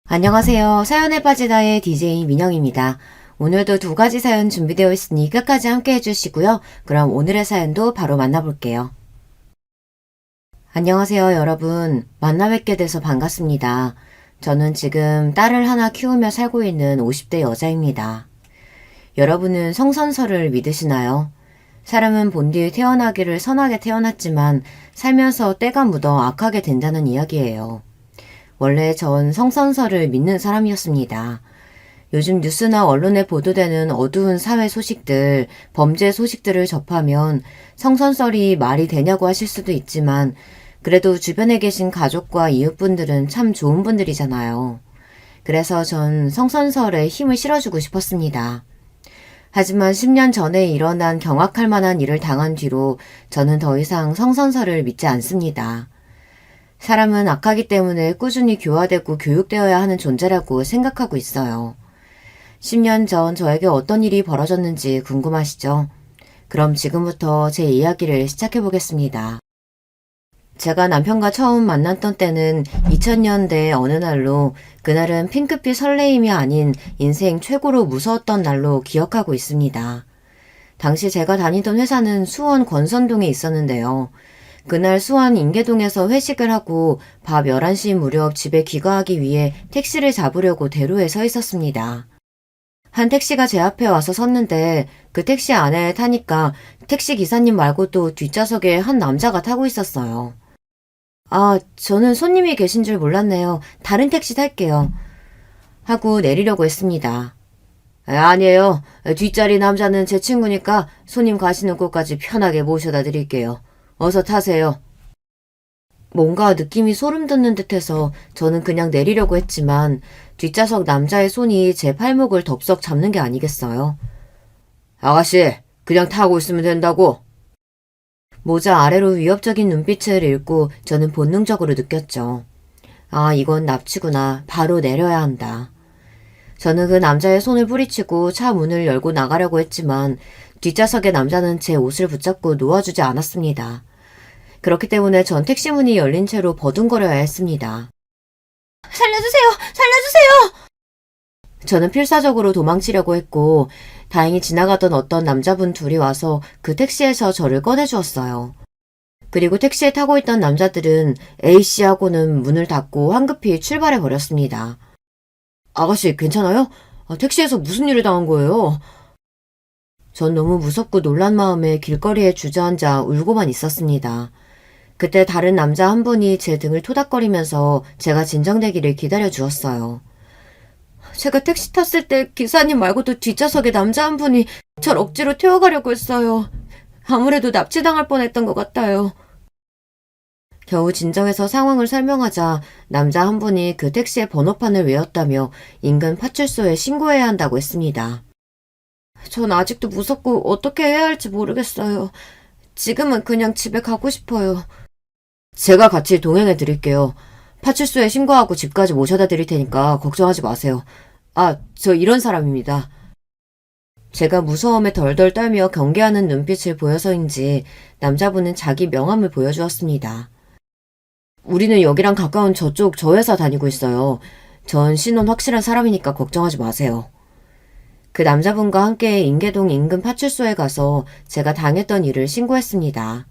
안녕하세요. 사연에 빠지다의 DJ 민영입니다. 오늘도 두 가지 사연 준비되어 있으니 끝까지 함께 해주시고요. 그럼 오늘의 사연도 바로 만나볼게요. 안녕하세요, 여러분. 만나 뵙게 돼서 반갑습니다. 저는 지금 딸을 하나 키우며 살고 있는 50대 여자입니다. 여러분은 성선설을 믿으시나요? 사람은 본디 태어나기를 선하게 태어났지만 살면서 때가 묻어 악하게 된다는 이야기예요. 원래 전 성선설을 믿는 사람이었습니다. 요즘 뉴스나 언론에 보도되는 어두운 사회 소식들, 범죄 소식들을 접하면 성선설이 말이 되냐고 하실 수도 있지만 그래도 주변에 계신 가족과 이웃분들은 참 좋은 분들이잖아요. 그래서 전 성선설에 힘을 실어주고 싶었습니다. 하지만 10년 전에 일어난 경악할 만한 일을 당한 뒤로 저는 더 이상 성선설을 믿지 않습니다. 사람은 악하기 때문에 꾸준히 교화되고 교육되어야 하는 존재라고 생각하고 있어요. 10년 전 저에게 어떤 일이 벌어졌는지 궁금하시죠? 그럼 지금부터 제 이야기를 시작해 보겠습니다. 제가 남편과 처음 만났던 때는 2000년대 어느 날로 그날은 핑크빛 설레임이 아닌 인생 최고로 무서웠던 날로 기억하고 있습니다. 당시 제가 다니던 회사는 수원 권선동에 있었는데요. 그날 수원 인계동에서 회식을 하고 밤 11시 무렵 집에 귀가하기 위해 택시를 잡으려고 대로에 서 있었습니다. 한 택시가 제 앞에 와서 섰는데 그 택시 안에 타니까 택시 기사님 말고도 뒷좌석에 한 남자가 타고 있었어요. 아, 저는 손님이 계신 줄 몰랐네요. 다른 택시 탈게요. 하고 내리려고 했습니다. 아니에요. 뒷자리 남자는 제 친구니까 손님 가시는 곳까지 편하게 모셔다 드릴게요. 어서 타세요. 뭔가 느낌이 소름 돋는 듯해서 저는 그냥 내리려고 했지만 뒷좌석 남자의 손이 제 팔목을 덥석 잡는 게 아니겠어요. 아가씨, 그냥 타고 있으면 된다고. 모자 아래로 위협적인 눈빛을 읽고 저는 본능적으로 느꼈죠. 아, 이건 납치구나. 바로 내려야 한다. 저는 그 남자의 손을 뿌리치고 차 문을 열고 나가려고 했지만 뒷좌석의 남자는 제 옷을 붙잡고 놓아주지 않았습니다. 그렇기 때문에 전 택시 문이 열린 채로 버둥거려야 했습니다. 살려주세요! 살려주세요! 저는 필사적으로 도망치려고 했고 다행히 지나가던 어떤 남자분 둘이 와서 그 택시에서 저를 꺼내주었어요. 그리고 택시에 타고 있던 남자들은 A씨 하고는 문을 닫고 황급히 출발해버렸습니다. 아가씨 괜찮아요? 택시에서 무슨 일을 당한 거예요? 전 너무 무섭고 놀란 마음에 길거리에 주저앉아 울고만 있었습니다. 그때 다른 남자 한 분이 제 등을 토닥거리면서 제가 진정되기를 기다려 주었어요. 제가 택시 탔을 때 기사님 말고도 뒷좌석에 남자 한 분이 절 억지로 태워가려고 했어요. 아무래도 납치당할 뻔했던 것 같아요. 겨우 진정해서 상황을 설명하자 남자 한 분이 그 택시의 번호판을 외웠다며 인근 파출소에 신고해야 한다고 했습니다. 전 아직도 무섭고 어떻게 해야 할지 모르겠어요. 지금은 그냥 집에 가고 싶어요. 제가 같이 동행해 드릴게요. 파출소에 신고하고 집까지 모셔다 드릴 테니까 걱정하지 마세요. 아, 저 이런 사람입니다. 제가 무서움에 덜덜 떨며 경계하는 눈빛을 보여서인지 남자분은 자기 명함을 보여주었습니다. 우리는 여기랑 가까운 저쪽 저 회사 다니고 있어요. 전 신원 확실한 사람이니까 걱정하지 마세요. 그 남자분과 함께 인계동 인근 파출소에 가서 제가 당했던 일을 신고했습니다.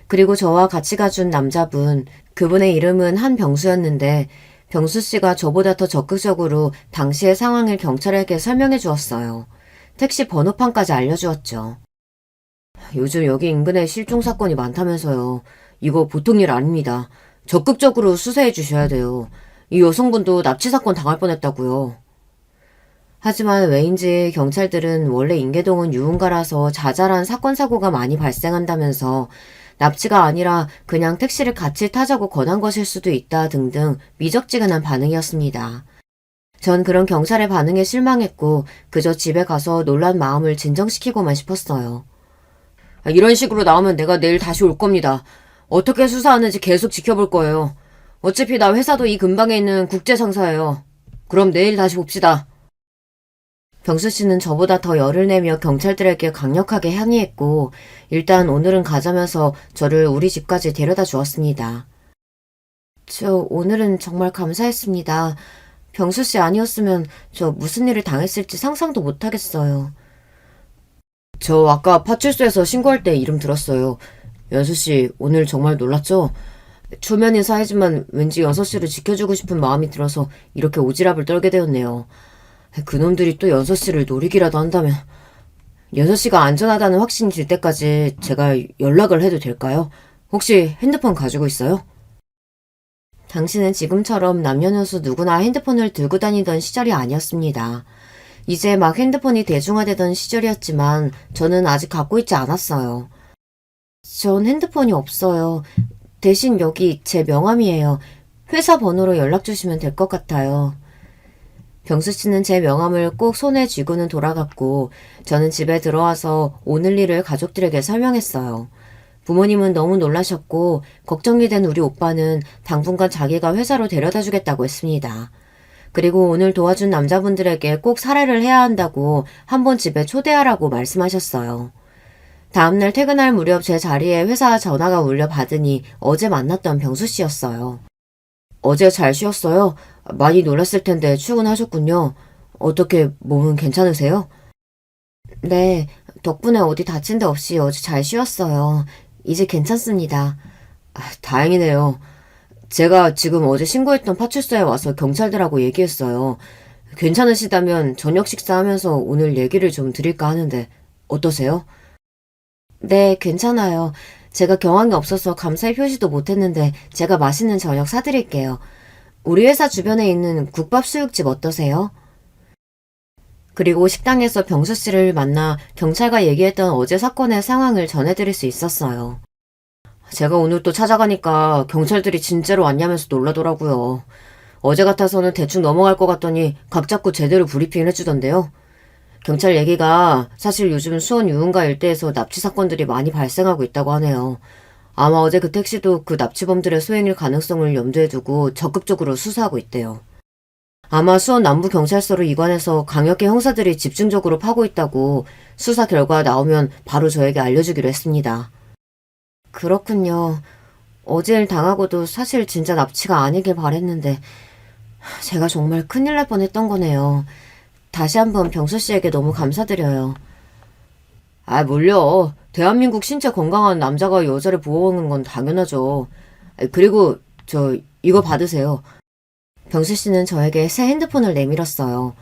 그리고 저와 같이 가준 남자분, 그분의 이름은 한병수였는데 병수 씨가 저보다 더 적극적으로 당시의 상황을 경찰에게 설명해 주었어요. 택시 번호판까지 알려주었죠. 요즘 여기 인근에 실종 사건이 많다면서요. 이거 보통 일 아닙니다. 적극적으로 수사해 주셔야 돼요. 이 여성분도 납치 사건 당할 뻔했다고요. 하지만 왜인지 경찰들은 원래 인계동은 유흥가라서 자잘한 사건 사고가 많이 발생한다면서 납치가 아니라 그냥 택시를 같이 타자고 권한 것일 수도 있다 등등 미적지근한 반응이었습니다. 전 그런 경찰의 반응에 실망했고 그저 집에 가서 놀란 마음을 진정시키고만 싶었어요. 이런 식으로 나오면 내가 내일 다시 올 겁니다. 어떻게 수사하는지 계속 지켜볼 거예요. 어차피 나 회사도 이 근방에 있는 국제상사예요. 그럼 내일 다시 봅시다. 병수 씨는 저보다 더 열을 내며 경찰들에게 강력하게 항의했고 일단 오늘은 가자면서 저를 우리 집까지 데려다 주었습니다. 저 오늘은 정말 감사했습니다. 병수 씨 아니었으면 저 무슨 일을 당했을지 상상도 못하겠어요. 저 아까 파출소에서 신고할 때 이름 들었어요. 연수 씨 오늘 정말 놀랐죠? 초면인 사이지만 왠지 연서 씨를 지켜주고 싶은 마음이 들어서 이렇게 오지랖을 떨게 되었네요. 그놈들이 또 연서 씨를 노리기라도 한다면 연서 씨가 안전하다는 확신이 들 때까지 제가 연락을 해도 될까요? 혹시 핸드폰 가지고 있어요? 당신은 지금처럼 남녀노소 누구나 핸드폰을 들고 다니던 시절이 아니었습니다. 이제 막 핸드폰이 대중화되던 시절이었지만 저는 아직 갖고 있지 않았어요. 전 핸드폰이 없어요. 대신 여기 제 명함이에요. 회사 번호로 연락 주시면 될 것 같아요. 병수 씨는 제 명함을 꼭 손에 쥐고는 돌아갔고 저는 집에 들어와서 오늘 일을 가족들에게 설명했어요. 부모님은 너무 놀라셨고 걱정이 된 우리 오빠는 당분간 자기가 회사로 데려다 주겠다고 했습니다. 그리고 오늘 도와준 남자분들에게 꼭 사례를 해야 한다고 한번 집에 초대하라고 말씀하셨어요. 다음날 퇴근할 무렵 제 자리에 회사 전화가 울려 받으니 어제 만났던 병수 씨였어요. 어제 잘 쉬었어요? 많이 놀랐을 텐데 출근하셨군요. 어떻게 몸은 괜찮으세요? 네, 덕분에 어디 다친 데 없이 어제 잘 쉬었어요. 이제 괜찮습니다. 다행이네요. 제가 지금 어제 신고했던 파출소에 와서 경찰들하고 얘기했어요. 괜찮으시다면 저녁 식사하면서 오늘 얘기를 좀 드릴까 하는데 어떠세요? 네, 괜찮아요. 제가 경황이 없어서 감사의 표시도 못했는데 제가 맛있는 저녁 사드릴게요. 우리 회사 주변에 있는 국밥 수육집 어떠세요? 그리고 식당에서 병수 씨를 만나 경찰과 얘기했던 어제 사건의 상황을 전해드릴 수 있었어요. 제가 오늘 또 찾아가니까 경찰들이 진짜로 왔냐면서 놀라더라고요. 어제 같아서는 대충 넘어갈 것 같더니 각 잡고 제대로 브리핑을 해주던데요. 경찰 얘기가 사실 요즘 수원 유흥가 일대에서 납치 사건들이 많이 발생하고 있다고 하네요. 아마 어제 그 택시도 그 납치범들의 소행일 가능성을 염두에 두고 적극적으로 수사하고 있대요. 아마 수원 남부경찰서로 이관해서 강력계 형사들이 집중적으로 파고 있다고 수사 결과 나오면 바로 저에게 알려주기로 했습니다. 그렇군요. 어제 일 당하고도 사실 진짜 납치가 아니길 바랬는데 제가 정말 큰일 날 뻔했던 거네요. 다시 한번 병수 씨에게 너무 감사드려요. 뭘요. 대한민국 신체 건강한 남자가 여자를 보호하는 건 당연하죠. 그리고 이거 받으세요. 병수 씨는 저에게 새 핸드폰을 내밀었어요.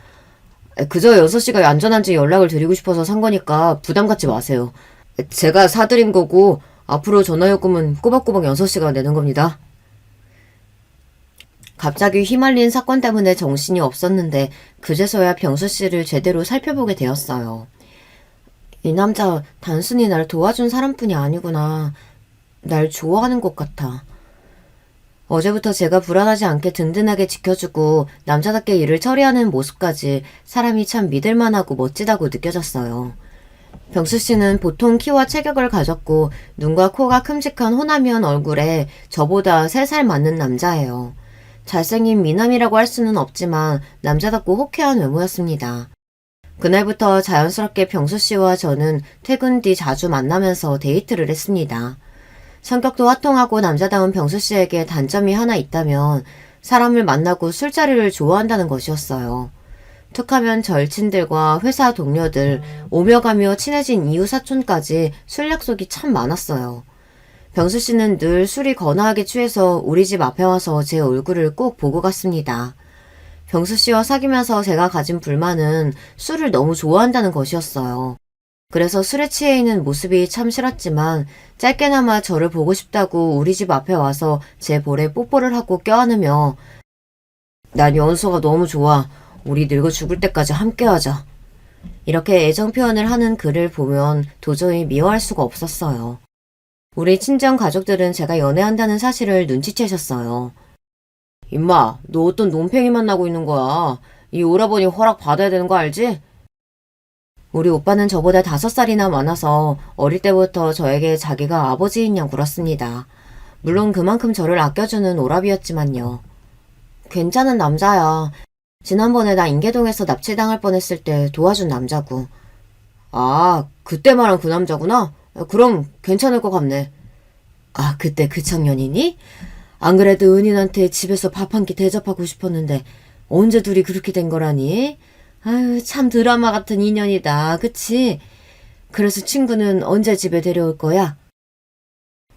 그저 여섯 씨가 안전한지 연락을 드리고 싶어서 산 거니까 부담 갖지 마세요. 제가 사드린 거고 앞으로 전화요금은 꼬박꼬박 여섯 씨가 내는 겁니다. 갑자기 휘말린 사건 때문에 정신이 없었는데 그제서야 병수 씨를 제대로 살펴보게 되었어요. 이 남자 단순히 날 도와준 사람뿐이 아니구나. 날 좋아하는 것 같아. 어제부터 제가 불안하지 않게 든든하게 지켜주고 남자답게 일을 처리하는 모습까지 사람이 참 믿을만하고 멋지다고 느껴졌어요. 병수 씨는 보통 키와 체격을 가졌고 눈과 코가 큼직한 호남이한 얼굴에 저보다 3살 많은 남자예요. 잘생긴 미남이라고 할 수는 없지만 남자답고 호쾌한 외모였습니다. 그날부터 자연스럽게 병수 씨와 저는 퇴근 뒤 자주 만나면서 데이트를 했습니다. 성격도 화통하고 남자다운 병수 씨에게 단점이 하나 있다면 사람을 만나고 술자리를 좋아한다는 것이었어요. 툭하면 절친들과 회사 동료들, 오며 가며 친해진 이웃 사촌까지 술 약속이 참 많았어요. 병수 씨는 늘 술이 거나하게 취해서 우리 집 앞에 와서 제 얼굴을 꼭 보고 갔습니다. 병수 씨와 사귀면서 제가 가진 불만은 술을 너무 좋아한다는 것이었어요. 그래서 술에 취해 있는 모습이 참 싫었지만 짧게나마 저를 보고 싶다고 우리 집 앞에 와서 제 볼에 뽀뽀를 하고 껴안으며 난 연수가 너무 좋아. 우리 늙어 죽을 때까지 함께하자. 이렇게 애정 표현을 하는 그를 보면 도저히 미워할 수가 없었어요. 우리 친정 가족들은 제가 연애한다는 사실을 눈치채셨어요. 임마, 너 어떤 논팽이 만나고 있는 거야. 이 오라버니 허락 받아야 되는 거 알지? 우리 오빠는 저보다 5살이나 많아서 어릴 때부터 저에게 자기가 아버지인 양 굴었습니다. 물론 그만큼 저를 아껴주는 오라비였지만요. 괜찮은 남자야. 지난번에 나 인계동에서 납치당할 뻔했을 때 도와준 남자고. 그때 말한 그 남자구나? 그럼 괜찮을 것 같네. 그때 그 청년이니? 안 그래도 은인한테 집에서 밥 한 끼 대접하고 싶었는데 언제 둘이 그렇게 된 거라니? 아유, 참 드라마 같은 인연이다. 그치? 그래서 친구는 언제 집에 데려올 거야?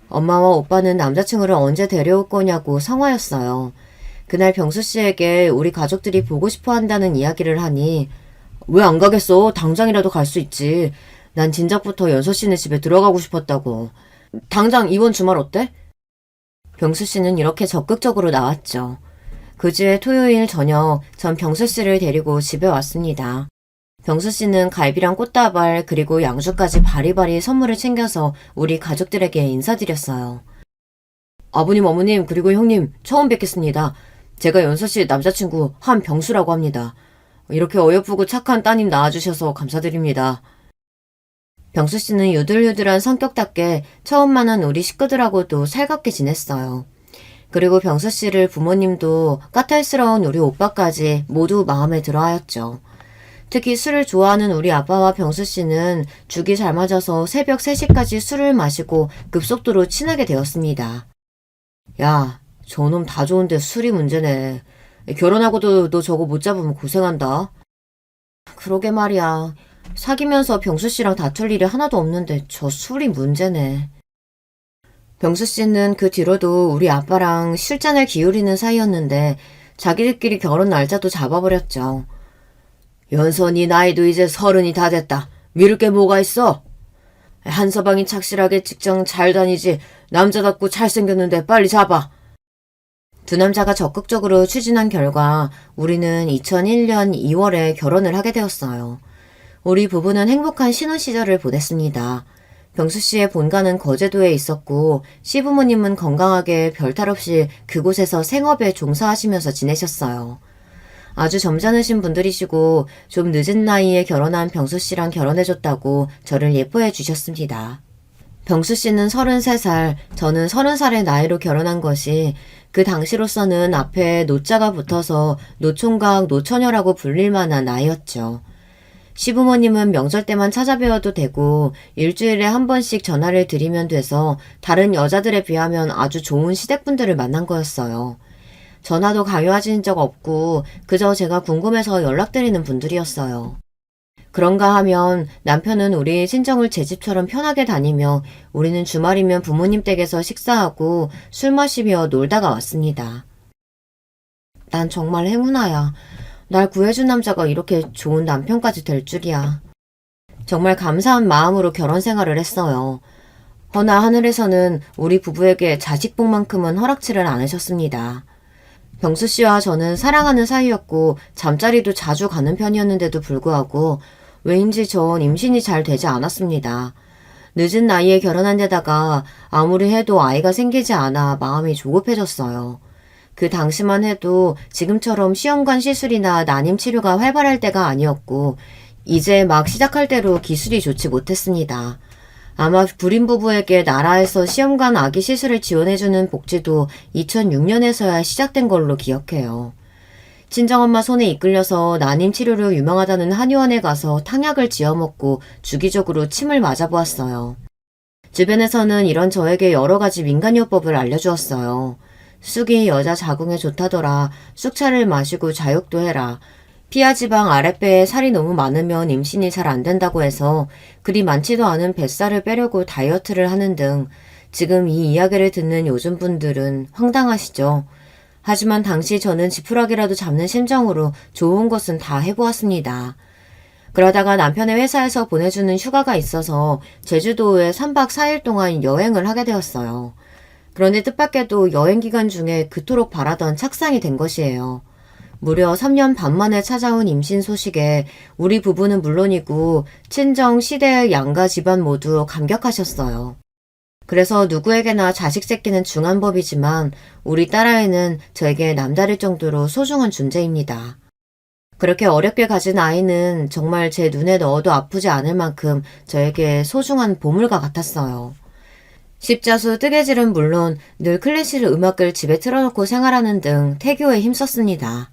엄마와 오빠는 남자친구를 언제 데려올 거냐고 성화였어요. 그날 병수 씨에게 우리 가족들이 보고 싶어 한다는 이야기를 하니 왜 안 가겠어? 당장이라도 갈 수 있지. 난 진작부터 연서 씨네 집에 들어가고 싶었다고. 당장 이번 주말 어때? 병수 씨는 이렇게 적극적으로 나왔죠. 그 주의 토요일 저녁 전 병수 씨를 데리고 집에 왔습니다. 병수 씨는 갈비랑 꽃다발 그리고 양주까지 바리바리 선물을 챙겨서 우리 가족들에게 인사드렸어요. 아버님, 어머님, 그리고 형님 처음 뵙겠습니다. 제가 연서 씨 남자친구 한병수라고 합니다. 이렇게 어여쁘고 착한 따님 낳아주셔서 감사드립니다. 병수 씨는 유들유들한 성격답게 처음 만난 우리 식구들하고도 살갑게 지냈어요. 그리고 병수 씨를 부모님도 까탈스러운 우리 오빠까지 모두 마음에 들어하였죠. 특히 술을 좋아하는 우리 아빠와 병수 씨는 죽이 잘 맞아서 새벽 3시까지 술을 마시고 급속도로 친하게 되었습니다. 야, 저놈 다 좋은데 술이 문제네. 결혼하고도 너 저거 못 잡으면 고생한다. 그러게 말이야. 사귀면서 병수 씨랑 다툴 일이 하나도 없는데 저 술이 문제네. 병수 씨는 그 뒤로도 우리 아빠랑 술잔을 기울이는 사이였는데 자기들끼리 결혼 날짜도 잡아버렸죠. 연선이 나이도 이제 30이 다 됐다. 미룰 게 뭐가 있어? 한서방이 착실하게 직장 잘 다니지. 남자답고 잘생겼는데 빨리 잡아. 두 남자가 적극적으로 추진한 결과 우리는 2001년 2월에 결혼을 하게 되었어요. 우리 부부는 행복한 신혼 시절을 보냈습니다. 병수 씨의 본가는 거제도에 있었고 시부모님은 건강하게 별탈 없이 그곳에서 생업에 종사하시면서 지내셨어요. 아주 점잖으신 분들이시고 좀 늦은 나이에 결혼한 병수 씨랑 결혼해줬다고 저를 예뻐해 주셨습니다. 병수 씨는 33살, 저는 30살의 나이로 결혼한 것이 그 당시로서는 앞에 노자가 붙어서 노총각, 노처녀라고 불릴 만한 나이였죠. 시부모님은 명절 때만 찾아뵈어도 되고 일주일에 한 번씩 전화를 드리면 돼서 다른 여자들에 비하면 아주 좋은 시댁분들을 만난 거였어요. 전화도 강요하신 적 없고 그저 제가 궁금해서 연락드리는 분들이었어요. 그런가 하면 남편은 우리 친정을 제 집처럼 편하게 다니며 우리는 주말이면 부모님 댁에서 식사하고 술 마시며 놀다가 왔습니다. 난 정말 행운아야. 날 구해준 남자가 이렇게 좋은 남편까지 될 줄이야. 정말 감사한 마음으로 결혼 생활을 했어요. 허나 하늘에서는 우리 부부에게 자식복만큼은 허락치를 않으셨습니다. 병수 씨와 저는 사랑하는 사이였고 잠자리도 자주 가는 편이었는데도 불구하고 왜인지 전 임신이 잘 되지 않았습니다. 늦은 나이에 결혼한 데다가 아무리 해도 아이가 생기지 않아 마음이 조급해졌어요. 그 당시만 해도 지금처럼 시험관 시술이나 난임 치료가 활발할 때가 아니었고 이제 막 시작할 대로 기술이 좋지 못했습니다. 아마 불임 부부에게 나라에서 시험관 아기 시술을 지원해주는 복지도 2006년에서야 시작된 걸로 기억해요. 친정엄마 손에 이끌려서 난임 치료로 유명하다는 한의원에 가서 탕약을 지어먹고 주기적으로 침을 맞아보았어요. 주변에서는 이런 저에게 여러 가지 민간요법을 알려주었어요. 쑥이 여자 자궁에 좋다더라. 쑥차를 마시고 자욕도 해라. 피하지방 아랫배에 살이 너무 많으면 임신이 잘 안 된다고 해서 그리 많지도 않은 뱃살을 빼려고 다이어트를 하는 등 지금 이 이야기를 듣는 요즘 분들은 황당하시죠. 하지만 당시 저는 지푸라기라도 잡는 심정으로 좋은 것은 다 해보았습니다. 그러다가 남편의 회사에서 보내주는 휴가가 있어서 제주도에 3박 4일 동안 여행을 하게 되었어요. 그런데 뜻밖에도 여행 기간 중에 그토록 바라던 착상이 된 것이에요. 무려 3년 반 만에 찾아온 임신 소식에 우리 부부는 물론이고 친정, 시댁, 양가 집안 모두 감격하셨어요. 그래서 누구에게나 자식 새끼는 중한 법이지만 우리 딸아이는 저에게 남다를 정도로 소중한 존재입니다. 그렇게 어렵게 가진 아이는 정말 제 눈에 넣어도 아프지 않을 만큼 저에게 소중한 보물과 같았어요. 십자수 뜨개질은 물론 늘 클래식 음악을 집에 틀어놓고 생활하는 등 태교에 힘썼습니다.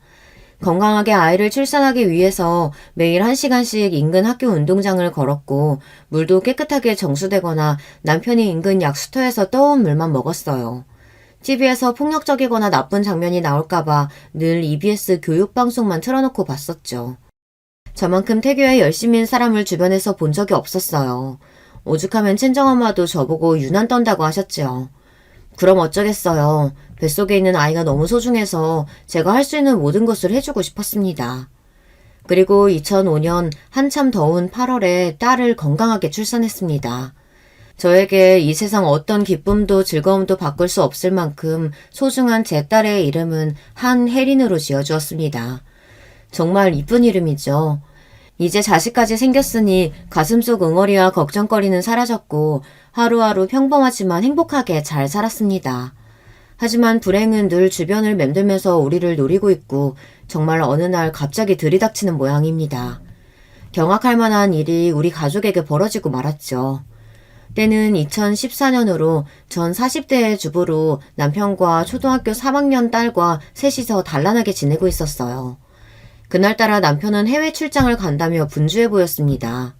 건강하게 아이를 출산하기 위해서 매일 1시간씩 인근 학교 운동장을 걸었고 물도 깨끗하게 정수되거나 남편이 인근 약수터에서 떠온 물만 먹었어요. TV에서 폭력적이거나 나쁜 장면이 나올까봐 늘 EBS 교육방송만 틀어놓고 봤었죠. 저만큼 태교에 열심인 사람을 주변에서 본 적이 없었어요. 오죽하면 친정엄마도 저보고 유난 떤다고 하셨죠. 그럼 어쩌겠어요. 뱃속에 있는 아이가 너무 소중해서 제가 할 수 있는 모든 것을 해주고 싶었습니다. 그리고 2005년 한참 더운 8월에 딸을 건강하게 출산했습니다. 저에게 이 세상 어떤 기쁨도 즐거움도 바꿀 수 없을 만큼 소중한 제 딸의 이름은 한혜린으로 지어주었습니다. 정말 이쁜 이름이죠. 이제 자식까지 생겼으니 가슴속 응어리와 걱정거리는 사라졌고 하루하루 평범하지만 행복하게 잘 살았습니다. 하지만 불행은 늘 주변을 맴돌면서 우리를 노리고 있고 정말 어느 날 갑자기 들이닥치는 모양입니다. 경악할 만한 일이 우리 가족에게 벌어지고 말았죠. 때는 2014년으로 전 40대의 주부로 남편과 초등학교 3학년 딸과 셋이서 단란하게 지내고 있었어요. 그날따라 남편은 해외 출장을 간다며 분주해 보였습니다.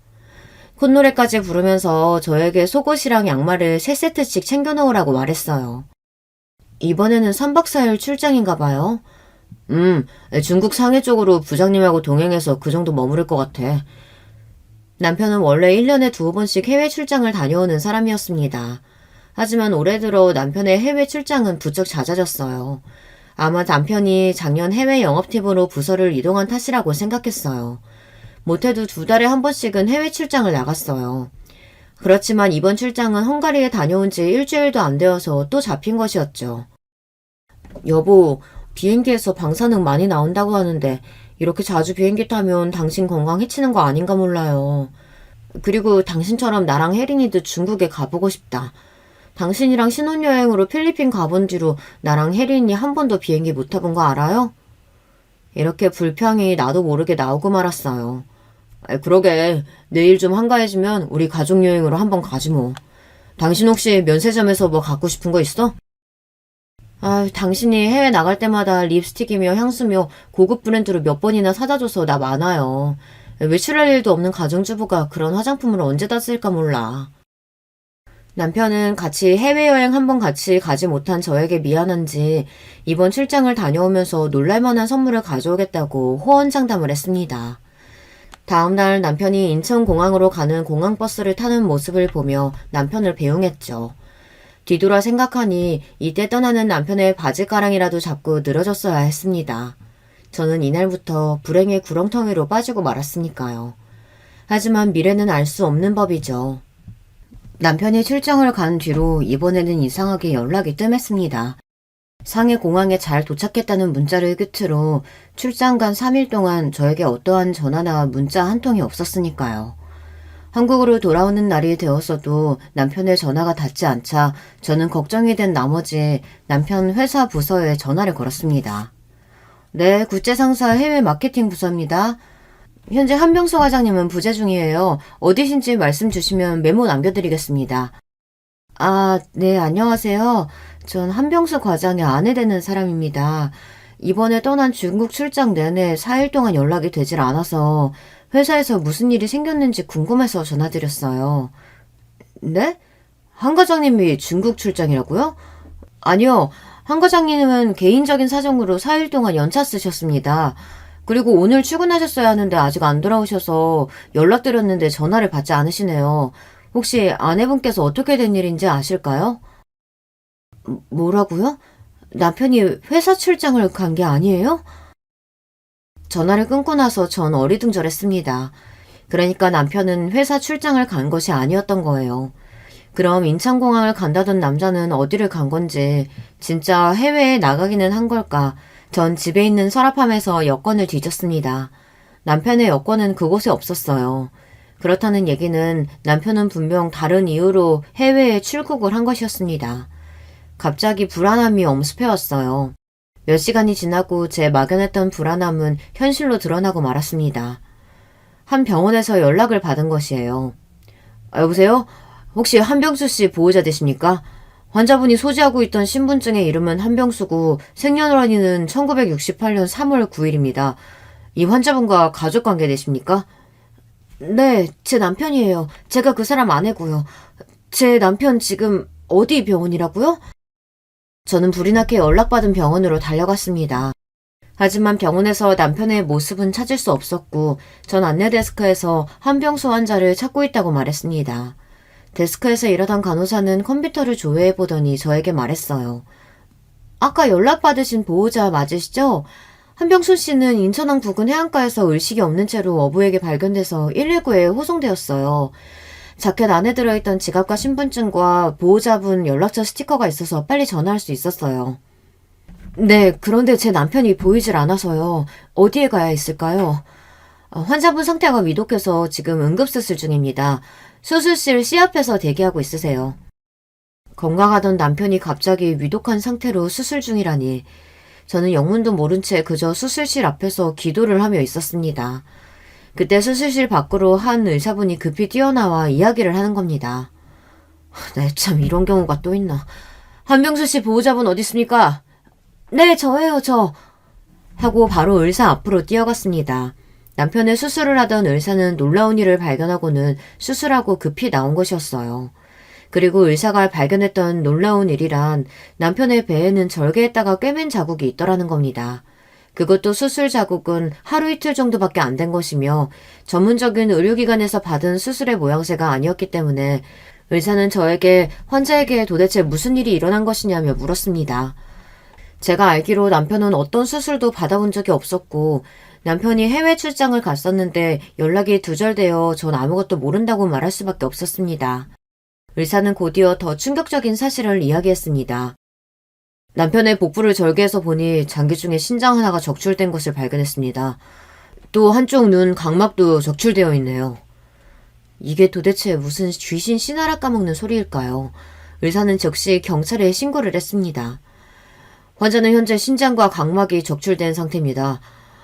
콧노래까지 부르면서 저에게 속옷이랑 양말을 3세트씩 챙겨놓으라고 말했어요. 이번에는 3박 4일 출장인가 봐요. 중국 상해 쪽으로 부장님하고 동행해서 그 정도 머무를 것 같아. 남편은 원래 1년에 2번씩 해외 출장을 다녀오는 사람이었습니다. 하지만 올해 들어 남편의 해외 출장은 부쩍 잦아졌어요. 아마 남편이 작년 해외 영업팀으로 부서를 이동한 탓이라고 생각했어요. 못해도 2달에 한 번씩은 해외 출장을 나갔어요. 그렇지만 이번 출장은 헝가리에 다녀온 지 일주일도 안 되어서 또 잡힌 것이었죠. 여보, 비행기에서 방사능 많이 나온다고 하는데 이렇게 자주 비행기 타면 당신 건강 해치는 거 아닌가 몰라요. 그리고 당신처럼 나랑 혜린이도 중국에 가보고 싶다. 당신이랑 신혼여행으로 필리핀 가본 뒤로 나랑 혜린이 한 번도 비행기 못 타본 거 알아요? 이렇게 불평이 나도 모르게 나오고 말았어요. 그러게 내일 좀 한가해지면 우리 가족여행으로 한번 가지 뭐. 당신 혹시 면세점에서 뭐 갖고 싶은 거 있어? 당신이 해외 나갈 때마다 립스틱이며 향수며 고급 브랜드로 몇 번이나 사다 줘서 나 많아요. 외출할 일도 없는 가정주부가 그런 화장품을 언제 다 쓸까 몰라. 남편은 같이 해외여행 한번 같이 가지 못한 저에게 미안한지 이번 출장을 다녀오면서 놀랄만한 선물을 가져오겠다고 호언장담을 했습니다. 다음날 남편이 인천공항으로 가는 공항버스를 타는 모습을 보며 남편을 배웅했죠. 뒤돌아 생각하니 이때 떠나는 남편의 바지가랑이라도 잡고 늘어졌어야 했습니다. 저는 이날부터 불행의 구렁텅이로 빠지고 말았으니까요. 하지만 미래는 알 수 없는 법이죠. 남편이 출장을 간 뒤로 이번에는 이상하게 연락이 뜸했습니다. 상해 공항에 잘 도착했다는 문자를 끝으로 출장 간 3일 동안 저에게 어떠한 전화나 문자 한 통이 없었으니까요. 한국으로 돌아오는 날이 되었어도 남편의 전화가 닿지 않자 저는 걱정이 된 나머지 남편 회사 부서에 전화를 걸었습니다. 네, 국제상사 해외 마케팅 부서입니다. 현재 한병수 과장님은 부재 중이에요. 어디신지 말씀 주시면 메모 남겨드리겠습니다. 네, 안녕하세요. 전 한병수 과장의 아내 되는 사람입니다. 이번에 떠난 중국 출장 내내 4일 동안 연락이 되질 않아서 회사에서 무슨 일이 생겼는지 궁금해서 전화드렸어요. 네? 한 과장님이 중국 출장이라고요? 아니요. 한 과장님은 개인적인 사정으로 4일 동안 연차 쓰셨습니다. 그리고 오늘 출근하셨어야 하는데 아직 안 돌아오셔서 연락드렸는데 전화를 받지 않으시네요. 혹시 아내분께서 어떻게 된 일인지 아실까요? 뭐라고요? 남편이 회사 출장을 간 게 아니에요? 전화를 끊고 나서 전 어리둥절했습니다. 그러니까 남편은 회사 출장을 간 것이 아니었던 거예요. 그럼 인천공항을 간다던 남자는 어디를 간 건지, 진짜 해외에 나가기는 한 걸까? 전 집에 있는 서랍함에서 여권을 뒤졌습니다. 남편의 여권은 그곳에 없었어요. 그렇다는 얘기는 남편은 분명 다른 이유로 해외에 출국을 한 것이었습니다. 갑자기 불안함이 엄습해왔어요. 몇 시간이 지나고 제 막연했던 불안함은 현실로 드러나고 말았습니다. 한 병원에서 연락을 받은 것이에요. 여보세요? 혹시 한병수 씨 보호자 되십니까? 환자분이 소지하고 있던 신분증의 이름은 한병수고 생년월일은 1968년 3월 9일입니다. 이 환자분과 가족관계 되십니까? 네, 제 남편이에요. 제가 그 사람 아내고요. 제 남편 지금 어디 병원이라고요? 저는 불이 나게 연락받은 병원으로 달려갔습니다. 하지만 병원에서 남편의 모습은 찾을 수 없었고 전 안내 데스크에서 한병수 환자를 찾고 있다고 말했습니다. 데스크에서 일하던 간호사는 컴퓨터를 조회해보더니 저에게 말했어요. 아까 연락받으신 보호자 맞으시죠? 한병수 씨는 인천항 부근 해안가에서 의식이 없는 채로 어부에게 발견돼서 119에 호송되었어요. 자켓 안에 들어있던 지갑과 신분증과 보호자분 연락처 스티커가 있어서 빨리 전화할 수 있었어요. 네, 그런데 제 남편이 보이질 않아서요. 어디에 가야 있을까요? 환자분 상태가 위독해서 지금 응급수술 중입니다. 수술실 C 앞에서 대기하고 있으세요. 건강하던 남편이 갑자기 위독한 상태로 수술 중이라니. 저는 영문도 모른 채 그저 수술실 앞에서 기도를 하며 있었습니다. 그때 수술실 밖으로 한 의사분이 급히 뛰어나와 이야기를 하는 겁니다. 네, 참 이런 경우가 또 있나. 한병수 씨 보호자분 어디 있습니까? 네, 저예요, 저. 하고 바로 의사 앞으로 뛰어갔습니다. 남편의 수술을 하던 의사는 놀라운 일을 발견하고는 수술하고 급히 나온 것이었어요. 그리고 의사가 발견했던 놀라운 일이란 남편의 배에는 절개했다가 꿰맨 자국이 있더라는 겁니다. 그것도 수술 자국은 하루 이틀 정도밖에 안 된 것이며 전문적인 의료기관에서 받은 수술의 모양새가 아니었기 때문에 의사는 저에게 환자에게 도대체 무슨 일이 일어난 것이냐며 물었습니다. 제가 알기로 남편은 어떤 수술도 받아본 적이 없었고 남편이 해외 출장을 갔었는데 연락이 두절되어 전 아무것도 모른다고 말할 수밖에 없었습니다. 의사는 곧이어 더 충격적인 사실을 이야기했습니다. 남편의 복부를 절개해서 보니 장기 중에 신장 하나가 적출된 것을 발견했습니다. 또 한쪽 눈 각막도 적출되어 있네요. 이게 도대체 무슨 귀신 씨나라 까먹는 소리일까요? 의사는 즉시 경찰에 신고를 했습니다. 환자는 현재 신장과 각막이 적출된 상태입니다.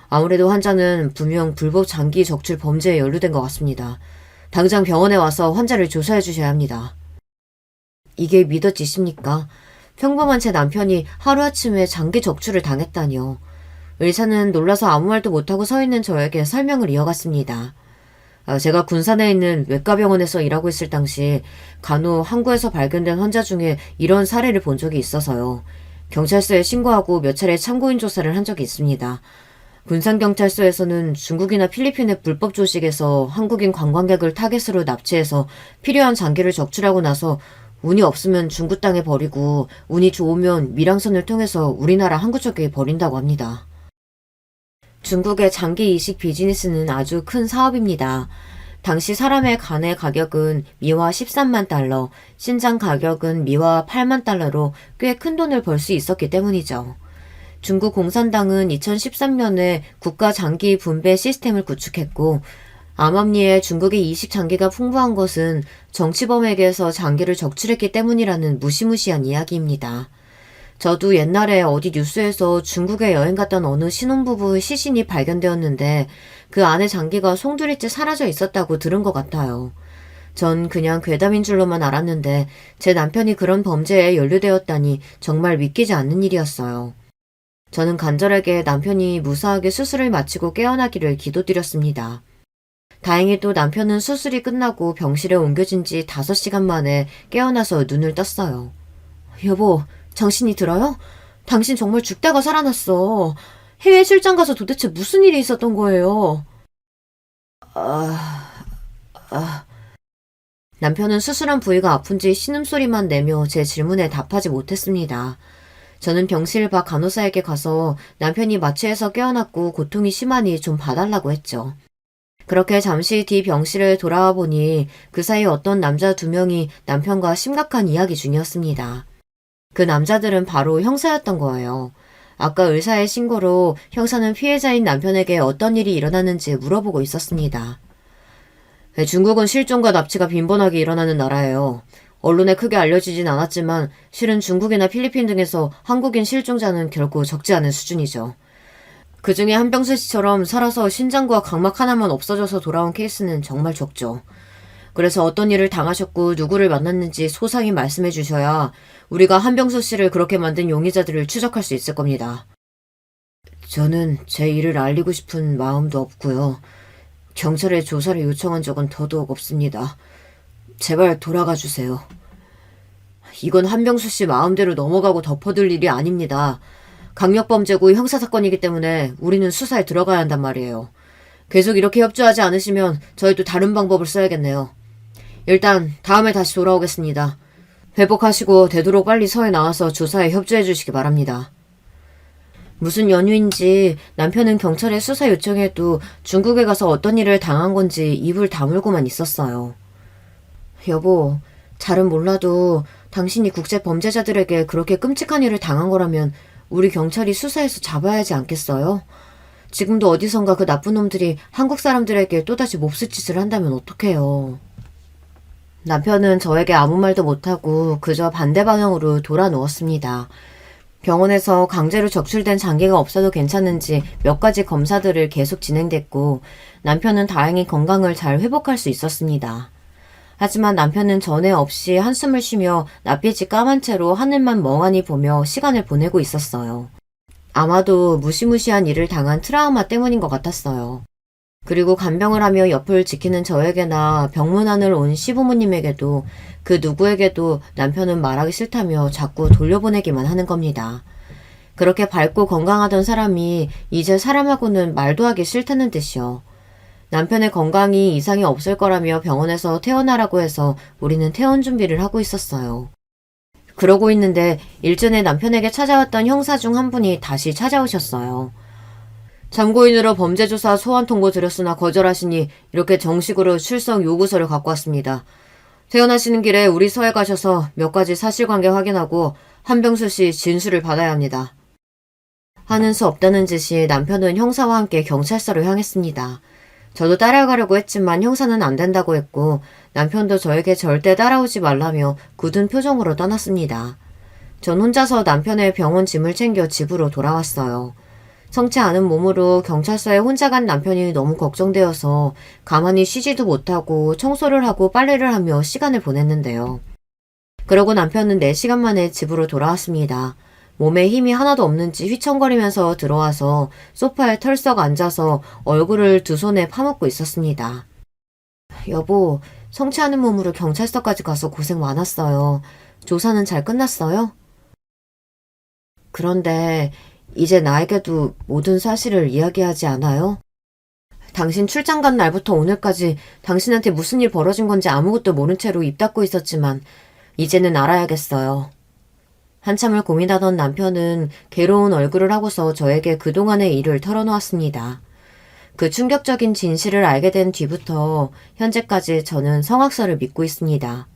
아무래도 환자는 분명 불법 장기 적출 범죄에 연루된 것 같습니다. 당장 병원에 와서 환자를 조사해 주셔야 합니다. 이게 믿어지십니까? 평범한 제 남편이 하루아침에 장기 적출을 당했다니요. 의사는 놀라서 아무 말도 못하고 서 있는 저에게 설명을 이어갔습니다. 제가 군산에 있는 외과병원에서 일하고 있을 당시 간혹 항구에서 발견된 환자 중에 이런 사례를 본 적이 있어서요. 경찰서에 신고하고 몇 차례 참고인 조사를 한 적이 있습니다. 군산경찰서에서는 중국이나 필리핀의 불법 조직에서 한국인 관광객을 타겟으로 납치해서 필요한 장기를 적출하고 나서 운이 없으면 중국 땅에 버리고 운이 좋으면 밀항선을 통해서 우리나라 항구 쪽에 버린다고 합니다. 중국의 장기 이식 비즈니스는 아주 큰 사업입니다. 당시 사람의 간의 가격은 미화 13만 달러, 신장 가격은 미화 8만 달러로 꽤 큰 돈을 벌 수 있었기 때문이죠. 중국 공산당은 2013년에 국가 장기 분배 시스템을 구축했고 암암리에 중국의 이식 장기가 풍부한 것은 정치범에게서 장기를 적출했기 때문이라는 무시무시한 이야기입니다. 저도 옛날에 어디 뉴스에서 중국에 여행 갔던 어느 신혼부부의 시신이 발견되었는데 그 안에 장기가 송두리째 사라져 있었다고 들은 것 같아요. 전 그냥 괴담인 줄로만 알았는데 제 남편이 그런 범죄에 연루되었다니 정말 믿기지 않는 일이었어요. 저는 간절하게 남편이 무사하게 수술을 마치고 깨어나기를 기도드렸습니다. 다행히도 남편은 수술이 끝나고 병실에 옮겨진 지 5시간 만에 깨어나서 눈을 떴어요. 여보, 정신이 들어요? 당신 정말 죽다가 살아났어. 해외 출장 가서 도대체 무슨 일이 있었던 거예요? 남편은 수술한 부위가 아픈지 신음소리만 내며 제 질문에 답하지 못했습니다. 저는 병실 밖 간호사에게 가서 남편이 마취해서 깨어났고 고통이 심하니 좀 봐달라고 했죠. 그렇게 잠시 뒤 병실에 돌아와 보니 그 사이 어떤 남자 2명이 남편과 심각한 이야기 중이었습니다. 그 남자들은 바로 형사였던 거예요. 아까 의사의 신고로 형사는 피해자인 남편에게 어떤 일이 일어났는지 물어보고 있었습니다. 중국은 실종과 납치가 빈번하게 일어나는 나라예요. 언론에 크게 알려지진 않았지만 실은 중국이나 필리핀 등에서 한국인 실종자는 결코 적지 않은 수준이죠. 그 중에 한병수 씨처럼 살아서 신장과 각막 하나만 없어져서 돌아온 케이스는 정말 적죠. 그래서 어떤 일을 당하셨고 누구를 만났는지 소상히 말씀해 주셔야 우리가 한병수 씨를 그렇게 만든 용의자들을 추적할 수 있을 겁니다. 저는 제 일을 알리고 싶은 마음도 없고요. 경찰에 조사를 요청한 적은 더더욱 없습니다. 제발 돌아가 주세요. 이건 한병수 씨 마음대로 넘어가고 덮어둘 일이 아닙니다. 강력범죄고 형사사건이기 때문에 우리는 수사에 들어가야 한단 말이에요. 계속 이렇게 협조하지 않으시면 저희도 다른 방법을 써야겠네요. 일단 다음에 다시 돌아오겠습니다. 회복하시고 되도록 빨리 서해 나와서 조사에 협조해 주시기 바랍니다. 무슨 연유인지 남편은 경찰에 수사 요청해도 중국에 가서 어떤 일을 당한 건지 입을 다물고만 있었어요. 여보, 잘은 몰라도 당신이 국제 범죄자들에게 그렇게 끔찍한 일을 당한 거라면 우리 경찰이 수사해서 잡아야 하지 않겠어요? 지금도 어디선가 그 나쁜 놈들이 한국 사람들에게 또다시 몹쓸 짓을 한다면 어떡해요. 남편은 저에게 아무 말도 못하고 그저 반대 방향으로 돌아 누웠습니다. 병원에서 강제로 적출된 장기가 없어도 괜찮은지 몇 가지 검사들을 계속 진행됐고 남편은 다행히 건강을 잘 회복할 수 있었습니다. 하지만 남편은 전에 없이 한숨을 쉬며 낯빛이 까만 채로 하늘만 멍하니 보며 시간을 보내고 있었어요. 아마도 무시무시한 일을 당한 트라우마 때문인 것 같았어요. 그리고 간병을 하며 옆을 지키는 저에게나 병문안을 온 시부모님에게도 그 누구에게도 남편은 말하기 싫다며 자꾸 돌려보내기만 하는 겁니다. 그렇게 밝고 건강하던 사람이 이제 사람하고는 말도 하기 싫다는 뜻이요. 남편의 건강이 이상이 없을 거라며 병원에서 퇴원하라고 해서 우리는 퇴원 준비를 하고 있었어요. 그러고 있는데 일전에 남편에게 찾아왔던 형사 중 한 분이 다시 찾아오셨어요. 참고인으로 범죄조사 소환 통보 드렸으나 거절하시니 이렇게 정식으로 출석 요구서를 갖고 왔습니다. 퇴원하시는 길에 우리 서해 가셔서 몇 가지 사실관계 확인하고 한병수 씨 진술을 받아야 합니다. 하는 수 없다는 듯이 남편은 형사와 함께 경찰서로 향했습니다. 저도 따라가려고 했지만 형사는 안 된다고 했고 남편도 저에게 절대 따라오지 말라며 굳은 표정으로 떠났습니다. 전 혼자서 남편의 병원 짐을 챙겨 집으로 돌아왔어요. 성치 않은 몸으로 경찰서에 혼자 간 남편이 너무 걱정되어서 가만히 쉬지도 못하고 청소를 하고 빨래를 하며 시간을 보냈는데요. 그러고 남편은 4시간 만에 집으로 돌아왔습니다. 몸에 힘이 하나도 없는지 휘청거리면서 들어와서 소파에 털썩 앉아서 얼굴을 두 손에 파묻고 있었습니다. 여보, 성치 않은 몸으로 경찰서까지 가서 고생 많았어요. 조사는 잘 끝났어요? 그런데 이제 나에게도 모든 사실을 이야기하지 않아요? 당신 출장 간 날부터 오늘까지 당신한테 무슨 일 벌어진 건지 아무것도 모른 채로 입 닫고 있었지만 이제는 알아야겠어요. 한참을 고민하던 남편은 괴로운 얼굴을 하고서 저에게 그동안의 일을 털어놓았습니다. 그 충격적인 진실을 알게 된 뒤부터 현재까지 저는 성악설을 믿고 있습니다.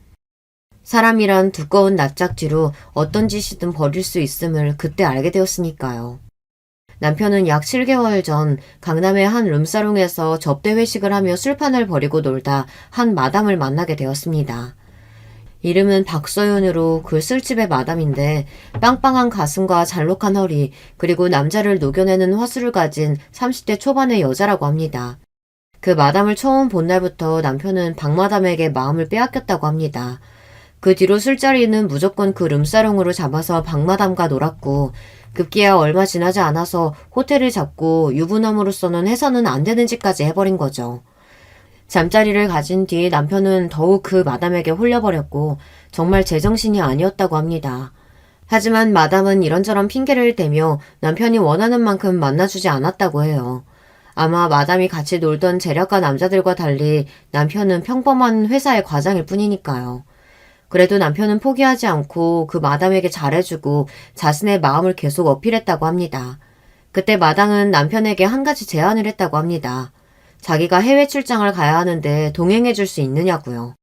사람이란 두꺼운 납작 뒤로 어떤 짓이든 벌일 수 있음을 그때 알게 되었으니까요. 남편은 약 7개월 전 강남의 한 룸사롱에서 접대 회식을 하며 술판을 벌이고 놀다 한 마담을 만나게 되었습니다. 이름은 박서윤으로 그 술집의 마담인데 빵빵한 가슴과 잘록한 허리 그리고 남자를 녹여내는 화술을 가진 30대 초반의 여자라고 합니다. 그 마담을 처음 본 날부터 남편은 박마담에게 마음을 빼앗겼다고 합니다. 그 뒤로 술자리는 무조건 그 룸사롱으로 잡아서 박마담과 놀았고 급기야 얼마 지나지 않아서 호텔을 잡고 유부남으로서는 해서는 안 되는 짓까지 해버린 거죠. 잠자리를 가진 뒤 남편은 더욱 그 마담에게 홀려버렸고 정말 제정신이 아니었다고 합니다. 하지만 마담은 이런저런 핑계를 대며 남편이 원하는 만큼 만나주지 않았다고 해요. 아마 마담이 같이 놀던 재력가 남자들과 달리 남편은 평범한 회사의 과장일 뿐이니까요. 그래도 남편은 포기하지 않고 그 마담에게 잘해주고 자신의 마음을 계속 어필했다고 합니다. 그때 마담은 남편에게 한 가지 제안을 했다고 합니다. 자기가 해외 출장을 가야 하는데 동행해줄 수 있느냐고요.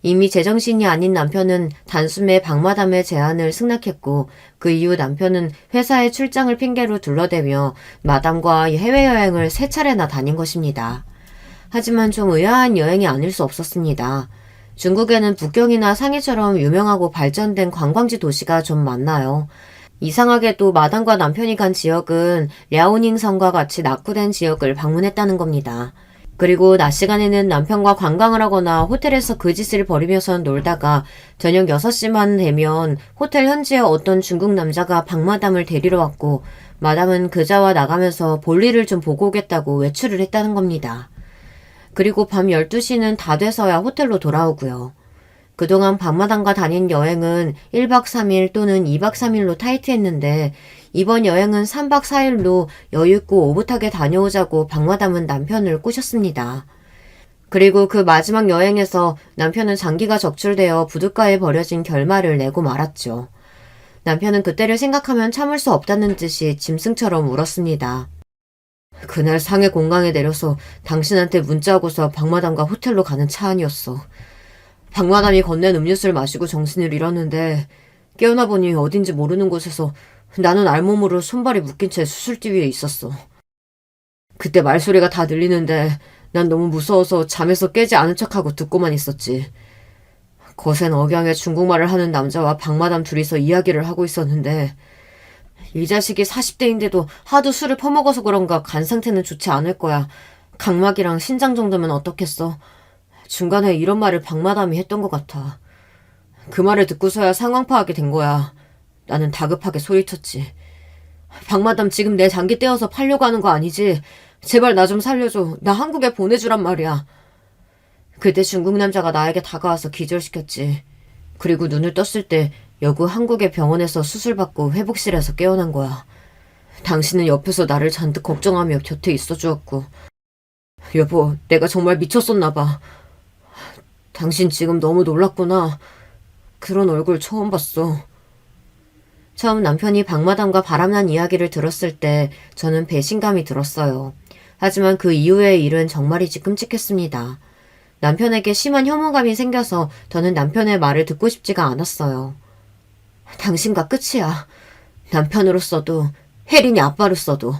이미 제정신이 아닌 남편은 단숨에 박마담의 제안을 승낙했고 그 이후 남편은 회사의 출장을 핑계로 둘러대며 마담과 해외여행을 3차례나 다닌 것입니다. 하지만 좀 의아한 여행이 아닐 수 없었습니다. 중국에는 북경이나 상해처럼 유명하고 발전된 관광지 도시가 좀 많나요. 이상하게도 마담과 남편이 간 지역은 랴오닝성과 같이 낙후된 지역을 방문했다는 겁니다. 그리고 낮 시간에는 남편과 관광을 하거나 호텔에서 그 짓을 벌이면서 놀다가 저녁 6시만 되면 호텔 현지의 어떤 중국 남자가 박마담을 데리러 왔고 마담은 그자와 나가면서 볼일을 좀 보고 오겠다고 외출을 했다는 겁니다. 그리고 밤 12시는 다 돼서야 호텔로 돌아오고요. 그동안 박마담과 다닌 여행은 1박 3일 또는 2박 3일로 타이트했는데 이번 여행은 3박 4일로 여유있고 오붓하게 다녀오자고 박마담은 남편을 꼬셨습니다. 그리고 그 마지막 여행에서 남편은 장기가 적출되어 부둣가에 버려진 결말을 내고 말았죠. 남편은 그때를 생각하면 참을 수 없다는 듯이 짐승처럼 울었습니다. 그날 상해 공강에 내려서 당신한테 문자하고서 박마담과 호텔로 가는 차 안이었어. 박마담이 건넨 음료수를 마시고 정신을 잃었는데 깨어나 보니 어딘지 모르는 곳에서 나는 알몸으로 손발이 묶인 채 수술대 위에 있었어. 그때 말소리가 다 들리는데 난 너무 무서워서 잠에서 깨지 않은 척하고 듣고만 있었지. 거센 억양의 중국말을 하는 남자와 박마담 둘이서 이야기를 하고 있었는데 이 자식이 40대인데도 하도 술을 퍼먹어서 그런가 간 상태는 좋지 않을 거야. 각막이랑 신장 정도면 어떻겠어. 중간에 이런 말을 박마담이 했던 것 같아. 그 말을 듣고서야 상황 파악이 된 거야. 나는 다급하게 소리쳤지. 박마담 지금 내 장기 떼어서 팔려고 하는 거 아니지? 제발 나 좀 살려줘. 나 한국에 보내주란 말이야. 그때 중국 남자가 나에게 다가와서 기절시켰지. 그리고 눈을 떴을 때 여구 한국의 병원에서 수술받고 회복실에서 깨어난 거야. 당신은 옆에서 나를 잔뜩 걱정하며 곁에 있어주었고. 여보, 내가 정말 미쳤었나 봐. 당신 지금 너무 놀랐구나. 그런 얼굴 처음 봤어. 처음 남편이 박마담과 바람난 이야기를 들었을 때 저는 배신감이 들었어요. 하지만 그 이후의 일은 정말이지 끔찍했습니다. 남편에게 심한 혐오감이 생겨서 저는 남편의 말을 듣고 싶지가 않았어요. 당신과 끝이야. 남편으로서도 혜린이 아빠로서도.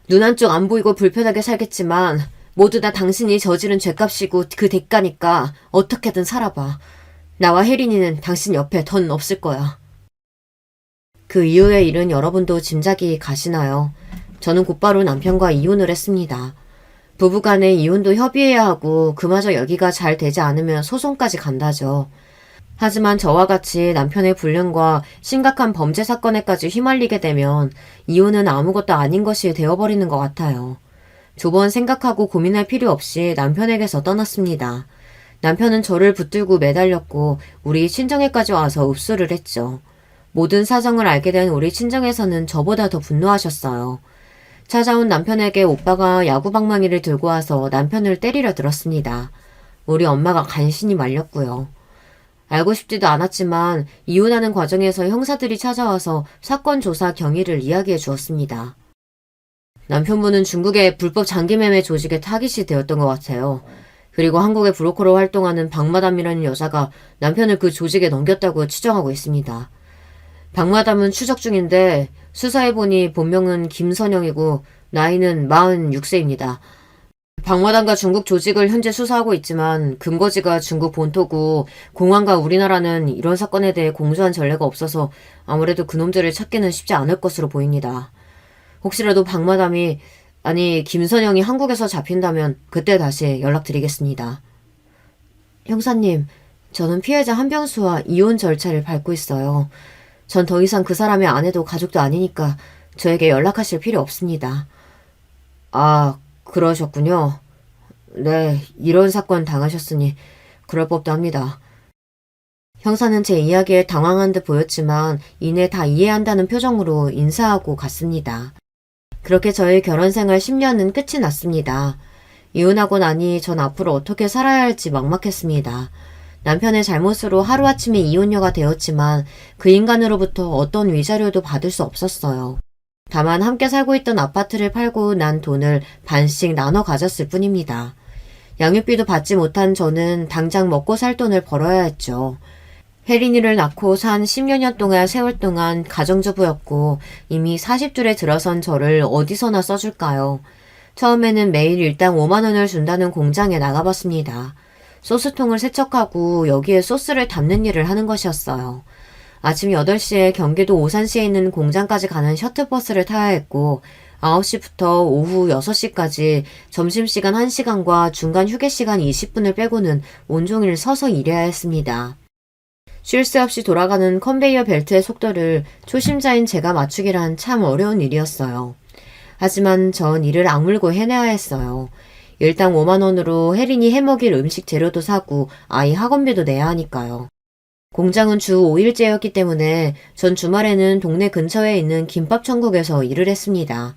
눈 한쪽 안 보이고 불편하게 살겠지만 모두 다 당신이 저지른 죄값이고 그 대가니까 어떻게든 살아봐. 나와 혜린이는 당신 옆에 던 없을 거야. 그 이후의 일은 여러분도 짐작이 가시나요? 저는 곧바로 남편과 이혼을 했습니다. 부부간의 이혼도 협의해야 하고 그마저 여기가 잘 되지 않으면 소송까지 간다죠. 하지만 저와 같이 남편의 불륜과 심각한 범죄 사건에까지 휘말리게 되면 이혼은 아무것도 아닌 것이 되어버리는 것 같아요. 두 번 생각하고 고민할 필요 없이 남편에게서 떠났습니다. 남편은 저를 붙들고 매달렸고 우리 친정에까지 와서 읍수를 했죠. 모든 사정을 알게 된 우리 친정에서는 저보다 더 분노하셨어요. 찾아온 남편에게 오빠가 야구방망이를 들고 와서 남편을 때리려 들었습니다. 우리 엄마가 간신히 말렸고요. 알고 싶지도 않았지만 이혼하는 과정에서 형사들이 찾아와서 사건 조사 경위를 이야기해 주었습니다. 남편분은 중국의 불법 장기매매 조직의 타깃이 되었던 것 같아요. 그리고 한국의 브로커로 활동하는 박마담이라는 여자가 남편을 그 조직에 넘겼다고 추정하고 있습니다. 박마담은 추적 중인데 수사해보니 본명은 김선영이고 나이는 46세입니다. 박마담과 중국 조직을 현재 수사하고 있지만 근거지가 중국 본토고 공안과 우리나라는 이런 사건에 대해 공조한 전례가 없어서 아무래도 그놈들을 찾기는 쉽지 않을 것으로 보입니다. 혹시라도 박마담이 아니 김선영이 한국에서 잡힌다면 그때 다시 연락드리겠습니다. 형사님, 저는 피해자 한병수와 이혼 절차를 밟고 있어요. 전 더 이상 그 사람의 아내도 가족도 아니니까 저에게 연락하실 필요 없습니다. 아, 그러셨군요. 네, 이런 사건 당하셨으니 그럴 법도 합니다. 형사는 제 이야기에 당황한 듯 보였지만 이내 다 이해한다는 표정으로 인사하고 갔습니다. 그렇게 저의 결혼 생활 10년은 끝이 났습니다. 이혼하고 나니 전 앞으로 어떻게 살아야 할지 막막했습니다. 남편의 잘못으로 하루아침에 이혼녀가 되었지만 그 인간으로부터 어떤 위자료도 받을 수 없었어요. 다만 함께 살고 있던 아파트를 팔고 난 돈을 반씩 나눠 가졌을 뿐입니다. 양육비도 받지 못한 저는 당장 먹고 살 돈을 벌어야 했죠. 혜린이를 낳고 산 10여 년 동안 세월 동안 가정주부였고 이미 40줄에 들어선 저를 어디서나 써줄까요? 처음에는 매일 일당 5만 원을 준다는 공장에 나가봤습니다. 소스통을 세척하고 여기에 소스를 담는 일을 하는 것이었어요. 아침 8시에 경기도 오산시에 있는 공장까지 가는 셔틀버스를 타야 했고 9시부터 오후 6시까지 점심시간 1시간과 중간 휴게시간 20분을 빼고는 온종일 서서 일해야 했습니다. 쉴 새 없이 돌아가는 컨베이어 벨트의 속도를 초심자인 제가 맞추기란 참 어려운 일이었어요. 하지만 전 이를 악물고 해내야 했어요. 일당 5만 원으로 혜린이 해먹일 음식 재료도 사고 아이 학원비도 내야 하니까요. 공장은 주 5일제였기 때문에 전 주말에는 동네 근처에 있는 김밥 천국에서 일을 했습니다.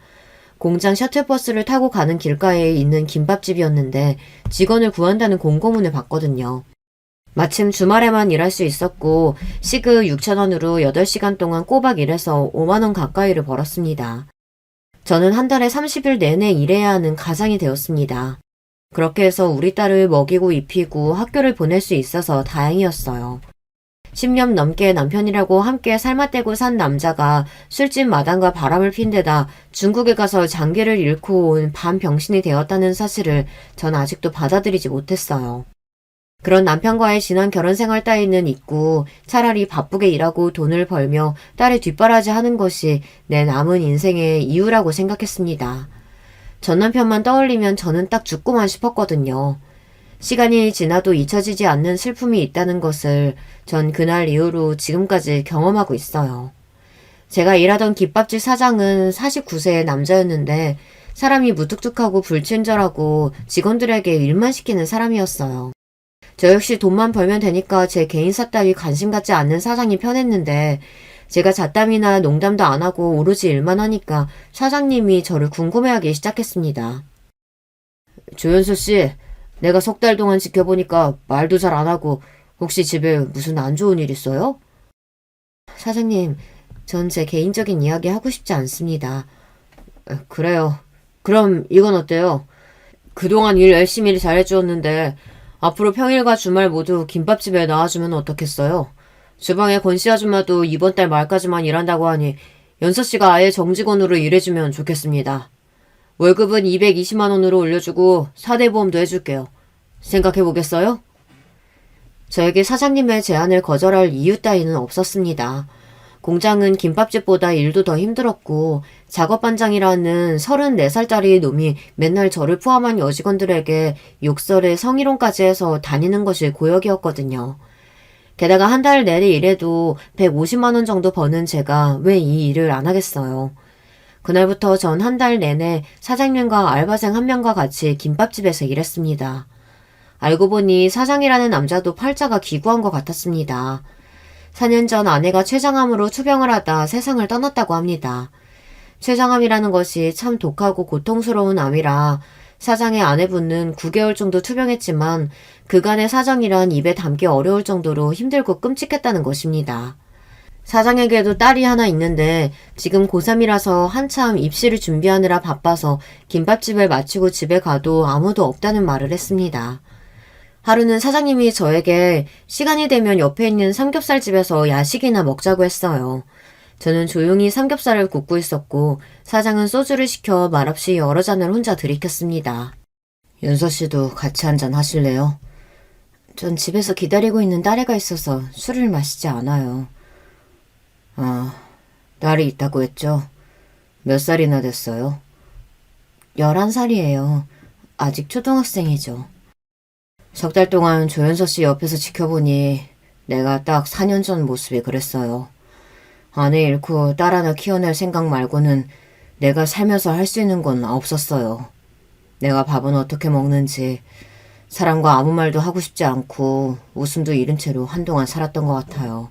공장 셔틀버스를 타고 가는 길가에 있는 김밥집이었는데 직원을 구한다는 공고문을 봤거든요. 마침 주말에만 일할 수 있었고 시급 6,000원으로 8시간 동안 꼬박 일해서 5만 원 가까이를 벌었습니다. 저는 한 달에 30일 내내 일해야 하는 가장이 되었습니다. 그렇게 해서 우리 딸을 먹이고 입히고 학교를 보낼 수 있어서 다행이었어요. 10년 넘게 남편이라고 함께 삶아떼고 산 남자가 술집 마당과 바람을 핀 데다 중국에 가서 장기를 잃고 온 반병신이 되었다는 사실을 전 아직도 받아들이지 못했어요. 그런 남편과의 지난 결혼 생활 따위는 잊고 차라리 바쁘게 일하고 돈을 벌며 딸의 뒷바라지 하는 것이 내 남은 인생의 이유라고 생각했습니다. 전 남편만 떠올리면 저는 딱 죽고만 싶었거든요. 시간이 지나도 잊혀지지 않는 슬픔이 있다는 것을 전 그날 이후로 지금까지 경험하고 있어요. 제가 일하던 김밥집 사장은 49세의 남자였는데 사람이 무뚝뚝하고 불친절하고 직원들에게 일만 시키는 사람이었어요. 저 역시 돈만 벌면 되니까 제 개인사 따위 관심 갖지 않는 사장이 편했는데 제가 잡담이나 농담도 안 하고 오로지 일만 하니까 사장님이 저를 궁금해하기 시작했습니다. 조연서 씨, 내가 석 달 동안 지켜보니까 말도 잘 안 하고 혹시 집에 무슨 안 좋은 일 있어요? 사장님, 전 제 개인적인 이야기 하고 싶지 않습니다. 그래요. 그럼 이건 어때요? 그동안 일 열심히 잘해주었는데 앞으로 평일과 주말 모두 김밥집에 나와주면 어떻겠어요? 주방에 권씨 아줌마도 이번 달 말까지만 일한다고 하니 연서 씨가 아예 정직원으로 일해주면 좋겠습니다. 월급은 220만 원으로 올려주고 4대 보험도 해줄게요. 생각해보겠어요? 저에게 사장님의 제안을 거절할 이유 따위는 없었습니다. 공장은 김밥집보다 일도 더 힘들었고 작업반장이라는 34살짜리 놈이 맨날 저를 포함한 여직원들에게 욕설에 성희롱까지 해서 다니는 것이 고역이었거든요. 게다가 한 달 내내 일해도 150만 원 정도 버는 제가 왜 이 일을 안 하겠어요. 그날부터 전 한 달 내내 사장님과 알바생 한 명과 같이 김밥집에서 일했습니다. 알고 보니 사장이라는 남자도 팔자가 기구한 것 같았습니다. 4년 전 아내가 췌장암으로 투병을 하다 세상을 떠났다고 합니다. 췌장암이라는 것이 참 독하고 고통스러운 암이라 사장의 아내분은 9개월 정도 투병했지만 그간의 사정이란 입에 담기 어려울 정도로 힘들고 끔찍했다는 것입니다. 사장에게도 딸이 하나 있는데 지금 고3이라서 한참 입시를 준비하느라 바빠서 김밥집을 마치고 집에 가도 아무도 없다는 말을 했습니다. 하루는 사장님이 저에게 시간이 되면 옆에 있는 삼겹살집에서 야식이나 먹자고 했어요. 저는 조용히 삼겹살을 굽고 있었고 사장은 소주를 시켜 말없이 여러 잔을 혼자 들이켰습니다. 윤서 씨도 같이 한잔 하실래요? 전 집에서 기다리고 있는 딸애가 있어서 술을 마시지 않아요. 아, 딸이 있다고 했죠? 몇 살이나 됐어요? 11살이에요. 아직 초등학생이죠. 석 달 동안 조연서 씨 옆에서 지켜보니 내가 딱 4년 전 모습이 그랬어요. 아내 잃고 딸 하나 키워낼 생각 말고는 내가 살면서 할 수 있는 건 없었어요. 내가 밥은 어떻게 먹는지 사람과 아무 말도 하고 싶지 않고 웃음도 잃은 채로 한동안 살았던 것 같아요.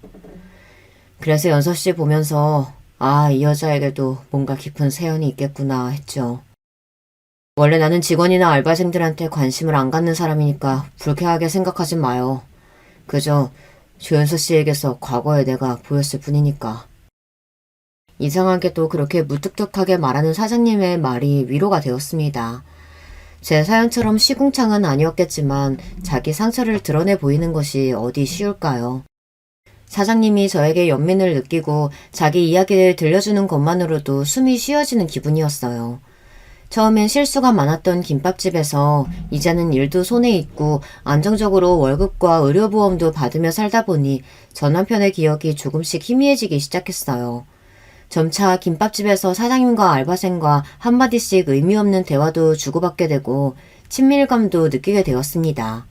그래서 연서 씨 보면서 아, 이 여자에게도 뭔가 깊은 세연이 있겠구나 했죠. 원래 나는 직원이나 알바생들한테 관심을 안 갖는 사람이니까 불쾌하게 생각하지 마요. 그저 조연서 씨에게서 과거의 내가 보였을 뿐이니까. 이상하게도 그렇게 무뚝뚝하게 말하는 사장님의 말이 위로가 되었습니다. 제 사연처럼 시궁창은 아니었겠지만 자기 상처를 드러내 보이는 것이 어디 쉬울까요? 사장님이 저에게 연민을 느끼고 자기 이야기를 들려주는 것만으로도 숨이 쉬어지는 기분이었어요. 처음엔 실수가 많았던 김밥집에서 이제는 일도 손에 있고 안정적으로 월급과 의료보험도 받으며 살다 보니 전 남편의 기억이 조금씩 희미해지기 시작했어요. 점차 김밥집에서 사장님과 알바생과 한마디씩 의미 없는 대화도 주고받게 되고 친밀감도 느끼게 되었습니다.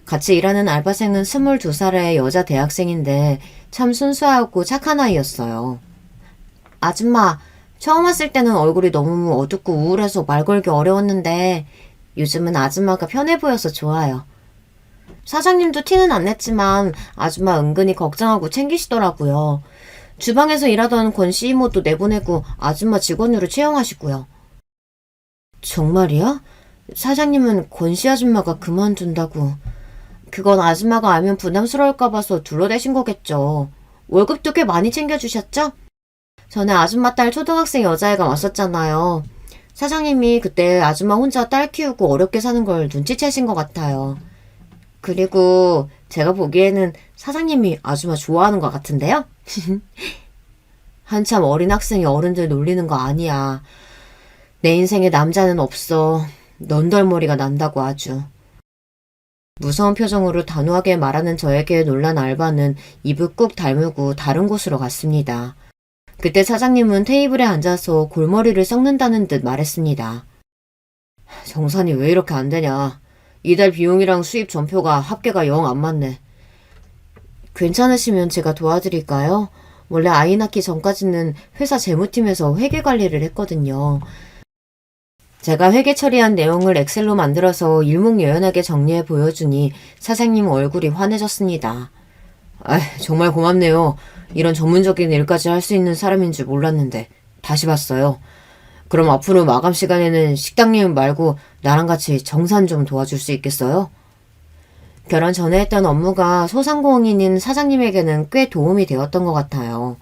같이 일하는 알바생은 22살의 여자 대학생인데 참 순수하고 착한 아이였어요. 아줌마, 처음 왔을 때는 얼굴이 너무 어둡고 우울해서 말 걸기 어려웠는데 요즘은 아줌마가 편해 보여서 좋아요. 사장님도 티는 안 냈지만 아줌마 은근히 걱정하고 챙기시더라고요. 주방에서 일하던 권 씨 이모도 내보내고 아줌마 직원으로 채용하시고요. 정말이야? 사장님은 권 씨 아줌마가 그만둔다고. 그건 아줌마가 알면 부담스러울까 봐서 둘러대신 거겠죠. 월급도 꽤 많이 챙겨주셨죠? 전에 아줌마 딸 초등학생 여자애가 왔었잖아요. 사장님이 그때 아줌마 혼자 딸 키우고 어렵게 사는 걸 눈치채신 것 같아요. 그리고 제가 보기에는 사장님이 아줌마 좋아하는 것 같은데요? 한참 어린 학생이 어른들 놀리는 거 아니야. 내 인생에 남자는 없어. 넌덜머리가 난다고 아주. 무서운 표정으로 단호하게 말하는 저에게 놀란 알바는 입을 꾹 다물고 다른 곳으로 갔습니다. 그때 사장님은 테이블에 앉아서 골머리를 썩는다는 듯 말했습니다. 정산이 왜 이렇게 안 되냐. 이달 비용이랑 수입 전표가 합계가 영 안 맞네. 괜찮으시면 제가 도와드릴까요? 원래 아이 낳기 전까지는 회사 재무팀에서 회계 관리를 했거든요. 제가 회계 처리한 내용을 엑셀로 만들어서 일목요연하게 정리해 보여주니 사장님 얼굴이 환해졌습니다. 정말 고맙네요. 이런 전문적인 일까지 할 수 있는 사람인 줄 몰랐는데 다시 봤어요. 그럼 앞으로 마감 시간에는 식당님 말고 나랑 같이 정산 좀 도와줄 수 있겠어요? 결혼 전에 했던 업무가 소상공인인 사장님에게는 꽤 도움이 되었던 것 같아요.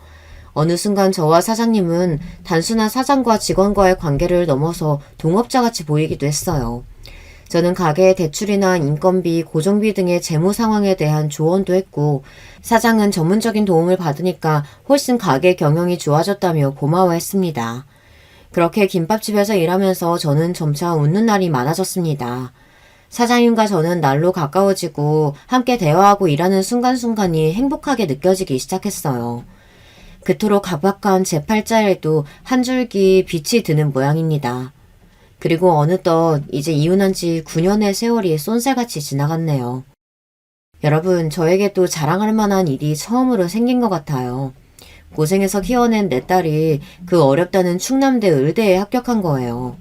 어느 순간 저와 사장님은 단순한 사장과 직원과의 관계를 넘어서 동업자같이 보이기도 했어요. 저는 가게의 대출이나 인건비, 고정비 등의 재무 상황에 대한 조언도 했고, 사장은 전문적인 도움을 받으니까 훨씬 가게 경영이 좋아졌다며 고마워했습니다. 그렇게 김밥집에서 일하면서 저는 점차 웃는 날이 많아졌습니다. 사장님과 저는 날로 가까워지고 함께 대화하고 일하는 순간순간이 행복하게 느껴지기 시작했어요. 그토록 각박한 제 팔자에도 한 줄기 빛이 드는 모양입니다. 그리고 어느덧 이제 이혼한 지 9년의 세월이 쏜살같이 지나갔네요. 여러분, 저에게도 자랑할 만한 일이 처음으로 생긴 것 같아요. 고생해서 키워낸 내 딸이 그 어렵다는 충남대 의대에 합격한 거예요.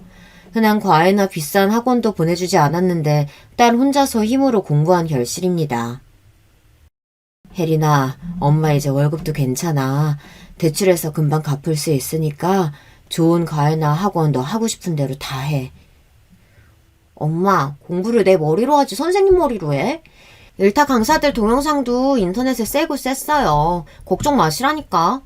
흔한 과외나 비싼 학원도 보내주지 않았는데 딸 혼자서 힘으로 공부한 결실입니다. 혜린아, 엄마 이제 월급도 괜찮아. 대출해서 금방 갚을 수 있으니까 좋은 과외나 학원 너 하고 싶은 대로 다 해. 엄마, 공부를 내 머리로 하지 선생님 머리로 해? 일타 강사들 동영상도 인터넷에 세고 셌어요. 걱정 마시라니까.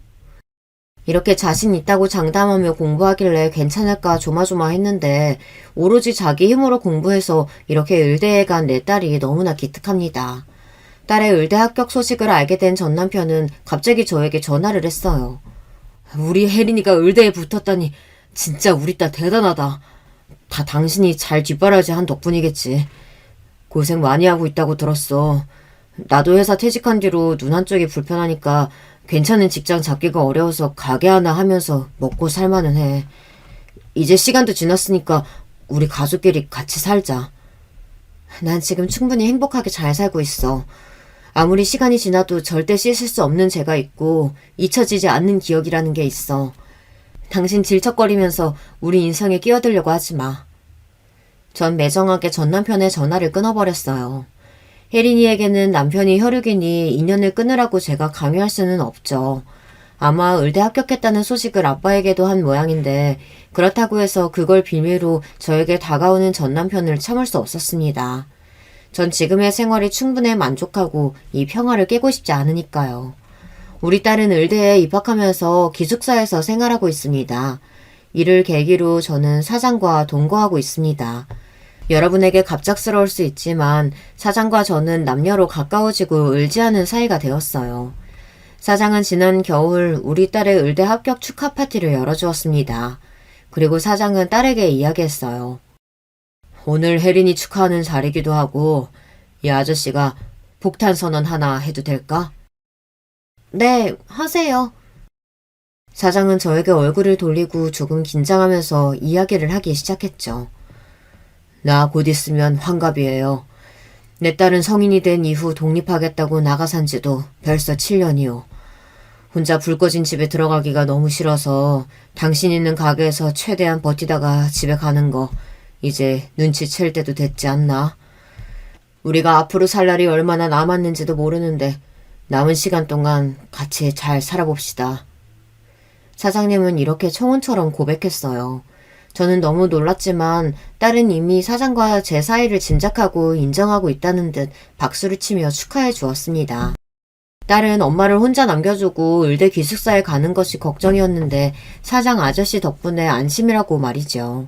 이렇게 자신 있다고 장담하며 공부하길래 괜찮을까 조마조마했는데 오로지 자기 힘으로 공부해서 이렇게 의대에 간 내 딸이 너무나 기특합니다. 딸의 의대 합격 소식을 알게 된 전 남편은 갑자기 저에게 전화를 했어요. 우리 혜린이가 의대에 붙었다니 진짜 우리 딸 대단하다. 다 당신이 잘 뒷바라지 한 덕분이겠지. 고생 많이 하고 있다고 들었어. 나도 회사 퇴직한 뒤로 눈 한쪽이 불편하니까 괜찮은 직장 잡기가 어려워서 가게 하나 하면서 먹고 살만은 해. 이제 시간도 지났으니까 우리 가족끼리 같이 살자. 난 지금 충분히 행복하게 잘 살고 있어. 아무리 시간이 지나도 절대 씻을 수 없는 죄가 있고 잊혀지지 않는 기억이라는 게 있어. 당신 질척거리면서 우리 인생에 끼어들려고 하지 마. 전 매정하게 전 남편의 전화를 끊어버렸어요. 혜린이에게는 남편이 혈육이니 인연을 끊으라고 제가 강요할 수는 없죠. 아마 의대 합격했다는 소식을 아빠에게도 한 모양인데 그렇다고 해서 그걸 비밀로 저에게 다가오는 전 남편을 참을 수 없었습니다. 전 지금의 생활이 충분해 만족하고 이 평화를 깨고 싶지 않으니까요. 우리 딸은 의대에 입학하면서 기숙사에서 생활하고 있습니다. 이를 계기로 저는 사장과 동거하고 있습니다. 여러분에게 갑작스러울 수 있지만 사장과 저는 남녀로 가까워지고 을지하는 사이가 되었어요. 사장은 지난 겨울 우리 딸의 의대 합격 축하 파티를 열어주었습니다. 그리고 사장은 딸에게 이야기했어요. 오늘 혜린이 축하하는 자리기도 하고 이 아저씨가 폭탄 선언 하나 해도 될까? 네, 하세요. 사장은 저에게 얼굴을 돌리고 조금 긴장하면서 이야기를 하기 시작했죠. 나 곧 있으면 환갑이에요. 내 딸은 성인이 된 이후 독립하겠다고 나가 산 지도 벌써 7년이요. 혼자 불 꺼진 집에 들어가기가 너무 싫어서 당신 있는 가게에서 최대한 버티다가 집에 가는 거 이제 눈치챌 때도 됐지 않나? 우리가 앞으로 살 날이 얼마나 남았는지도 모르는데 남은 시간 동안 같이 잘 살아봅시다. 사장님은 이렇게 청혼처럼 고백했어요. 저는 너무 놀랐지만 딸은 이미 사장과 제 사이를 짐작하고 인정하고 있다는 듯 박수를 치며 축하해 주었습니다. 딸은 엄마를 혼자 남겨두고 의대 기숙사에 가는 것이 걱정이었는데 사장 아저씨 덕분에 안심이라고 말이죠.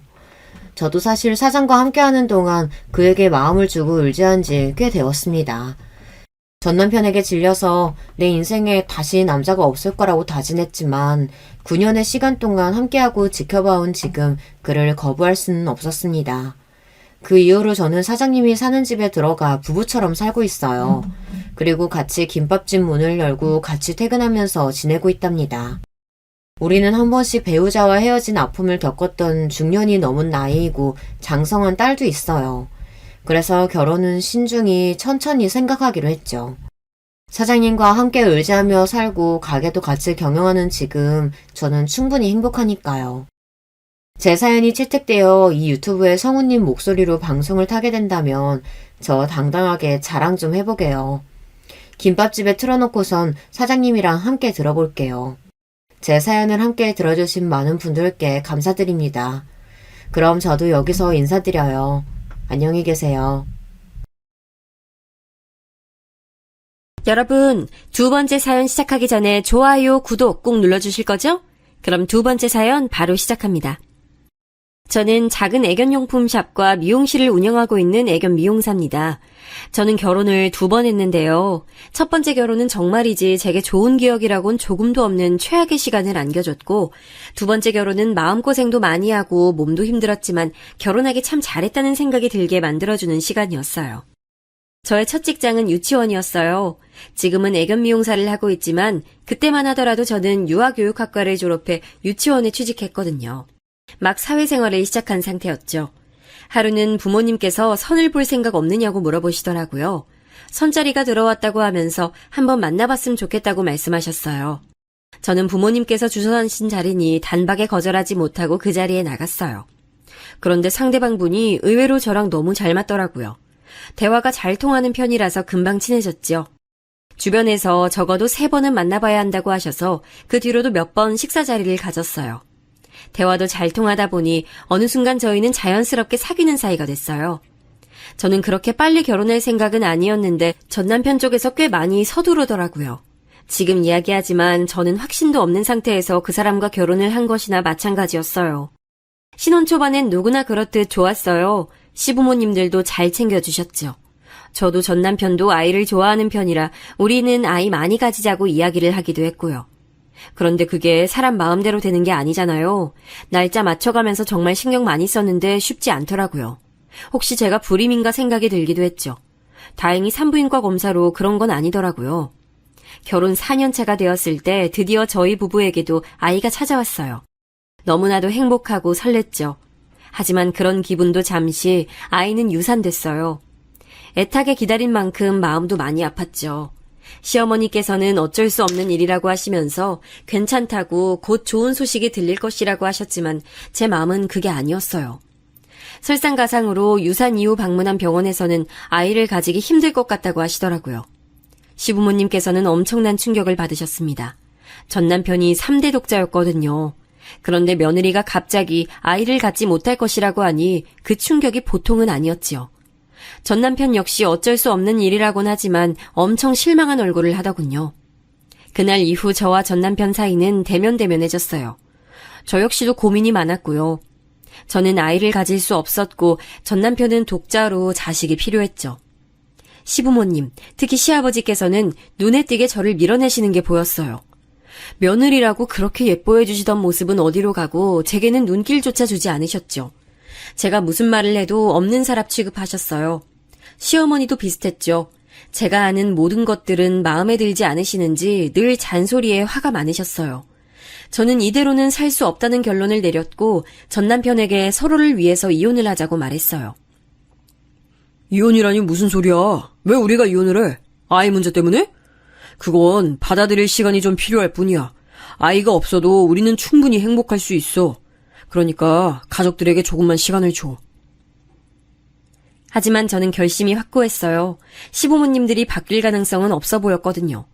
저도 사실 사장과 함께하는 동안 그에게 마음을 주고 의지한 지 꽤 되었습니다. 전 남편에게 질려서 내 인생에 다시 남자가 없을 거라고 다짐했지만 9년의 시간 동안 함께하고 지켜봐온 지금 그를 거부할 수는 없었습니다. 그 이후로 저는 사장님이 사는 집에 들어가 부부처럼 살고 있어요. 그리고 같이 김밥집 문을 열고 같이 퇴근하면서 지내고 있답니다. 우리는 한 번씩 배우자와 헤어진 아픔을 겪었던 중년이 넘은 나이이고 장성한 딸도 있어요. 그래서 결혼은 신중히 천천히 생각하기로 했죠. 사장님과 함께 의지하며 살고 가게도 같이 경영하는 지금 저는 충분히 행복하니까요. 제 사연이 채택되어 이 유튜브에 성우님 목소리로 방송을 타게 된다면 저 당당하게 자랑 좀 해보게요. 김밥집에 틀어놓고선 사장님이랑 함께 들어볼게요. 제 사연을 함께 들어주신 많은 분들께 감사드립니다. 그럼 저도 여기서 인사드려요. 안녕히 계세요. 여러분, 두 번째 사연 시작하기 전에 좋아요, 구독 꼭 눌러주실 거죠? 그럼 두 번째 사연 바로 시작합니다. 저는 작은 애견용품 샵과 미용실을 운영하고 있는 애견 미용사입니다. 저는 결혼을 2번 했는데요. 첫 번째 결혼은 정말이지 제게 좋은 기억이라곤 조금도 없는 최악의 시간을 안겨줬고, 두 번째 결혼은 마음고생도 많이 하고 몸도 힘들었지만 결혼하기 참 잘했다는 생각이 들게 만들어주는 시간이었어요. 저의 첫 직장은 유치원이었어요. 지금은 애견 미용사를 하고 있지만 그때만 하더라도 저는 유아교육학과를 졸업해 유치원에 취직했거든요. 막 사회생활을 시작한 상태였죠. 하루는 부모님께서 선을 볼 생각 없느냐고 물어보시더라고요. 선자리가 들어왔다고 하면서 한번 만나봤으면 좋겠다고 말씀하셨어요. 저는 부모님께서 주선하신 자리니 단박에 거절하지 못하고 그 자리에 나갔어요. 그런데 상대방 분이 의외로 저랑 너무 잘 맞더라고요. 대화가 잘 통하는 편이라서 금방 친해졌죠. 주변에서 적어도 3번은 만나봐야 한다고 하셔서 그 뒤로도 몇 번 식사 자리를 가졌어요. 대화도 잘 통하다 보니 어느 순간 저희는 자연스럽게 사귀는 사이가 됐어요. 저는 그렇게 빨리 결혼할 생각은 아니었는데 전 남편 쪽에서 꽤 많이 서두르더라고요. 지금 이야기하지만 저는 확신도 없는 상태에서 그 사람과 결혼을 한 것이나 마찬가지였어요. 신혼 초반엔 누구나 그렇듯 좋았어요. 시부모님들도 잘 챙겨주셨죠. 저도 전 남편도 아이를 좋아하는 편이라 우리는 아이 많이 가지자고 이야기를 하기도 했고요. 그런데 그게 사람 마음대로 되는 게 아니잖아요. 날짜 맞춰가면서 정말 신경 많이 썼는데 쉽지 않더라고요. 혹시 제가 불임인가 생각이 들기도 했죠. 다행히 산부인과 검사로 그런 건 아니더라고요. 결혼 4년차가 되었을 때 드디어 저희 부부에게도 아이가 찾아왔어요. 너무나도 행복하고 설렜죠. 하지만 그런 기분도 잠시 아이는 유산됐어요. 애타게 기다린 만큼 마음도 많이 아팠죠. 시어머니께서는 어쩔 수 없는 일이라고 하시면서 괜찮다고 곧 좋은 소식이 들릴 것이라고 하셨지만 제 마음은 그게 아니었어요. 설상가상으로 유산 이후 방문한 병원에서는 아이를 가지기 힘들 것 같다고 하시더라고요. 시부모님께서는 엄청난 충격을 받으셨습니다. 전 남편이 3대 독자였거든요. 그런데 며느리가 갑자기 아이를 갖지 못할 것이라고 하니 그 충격이 보통은 아니었지요. 전 남편 역시 어쩔 수 없는 일이라곤 하지만 엄청 실망한 얼굴을 하더군요. 그날 이후 저와 전 남편 사이는 대면대면해졌어요. 저 역시도 고민이 많았고요. 저는 아이를 가질 수 없었고 전 남편은 독자로 자식이 필요했죠. 시부모님, 특히 시아버지께서는 눈에 띄게 저를 밀어내시는 게 보였어요. 며느리라고 그렇게 예뻐해 주시던 모습은 어디로 가고 제게는 눈길조차 주지 않으셨죠. 제가 무슨 말을 해도 없는 사람 취급하셨어요. 시어머니도 비슷했죠. 제가 아는 모든 것들은 마음에 들지 않으시는지 늘 잔소리에 화가 많으셨어요. 저는 이대로는 살 수 없다는 결론을 내렸고 전 남편에게 서로를 위해서 이혼을 하자고 말했어요. 이혼이라니 무슨 소리야? 왜 우리가 이혼을 해? 아이 문제 때문에? 그건 받아들일 시간이 좀 필요할 뿐이야. 아이가 없어도 우리는 충분히 행복할 수 있어. 그러니까 가족들에게 조금만 시간을 줘. 하지만 저는 결심이 확고했어요. 시부모님들이 바뀔 가능성은 없어 보였거든요.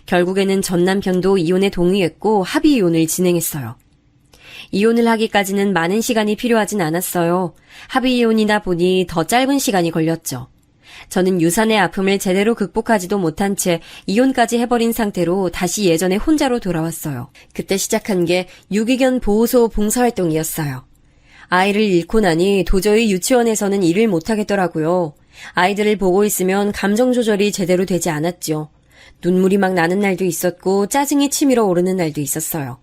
결국에는 전 남편도 이혼에 동의했고 합의 이혼을 진행했어요. 이혼을 하기까지는 많은 시간이 필요하진 않았어요. 합의 이혼이다 보니 더 짧은 시간이 걸렸죠. 저는 유산의 아픔을 제대로 극복하지도 못한 채 이혼까지 해버린 상태로 다시 예전에 혼자로 돌아왔어요. 그때 시작한 게 유기견 보호소 봉사활동이었어요. 아이를 잃고 나니 도저히 유치원에서는 일을 못하겠더라고요. 아이들을 보고 있으면 감정 조절이 제대로 되지 않았죠. 눈물이 막 나는 날도 있었고 짜증이 치밀어 오르는 날도 있었어요.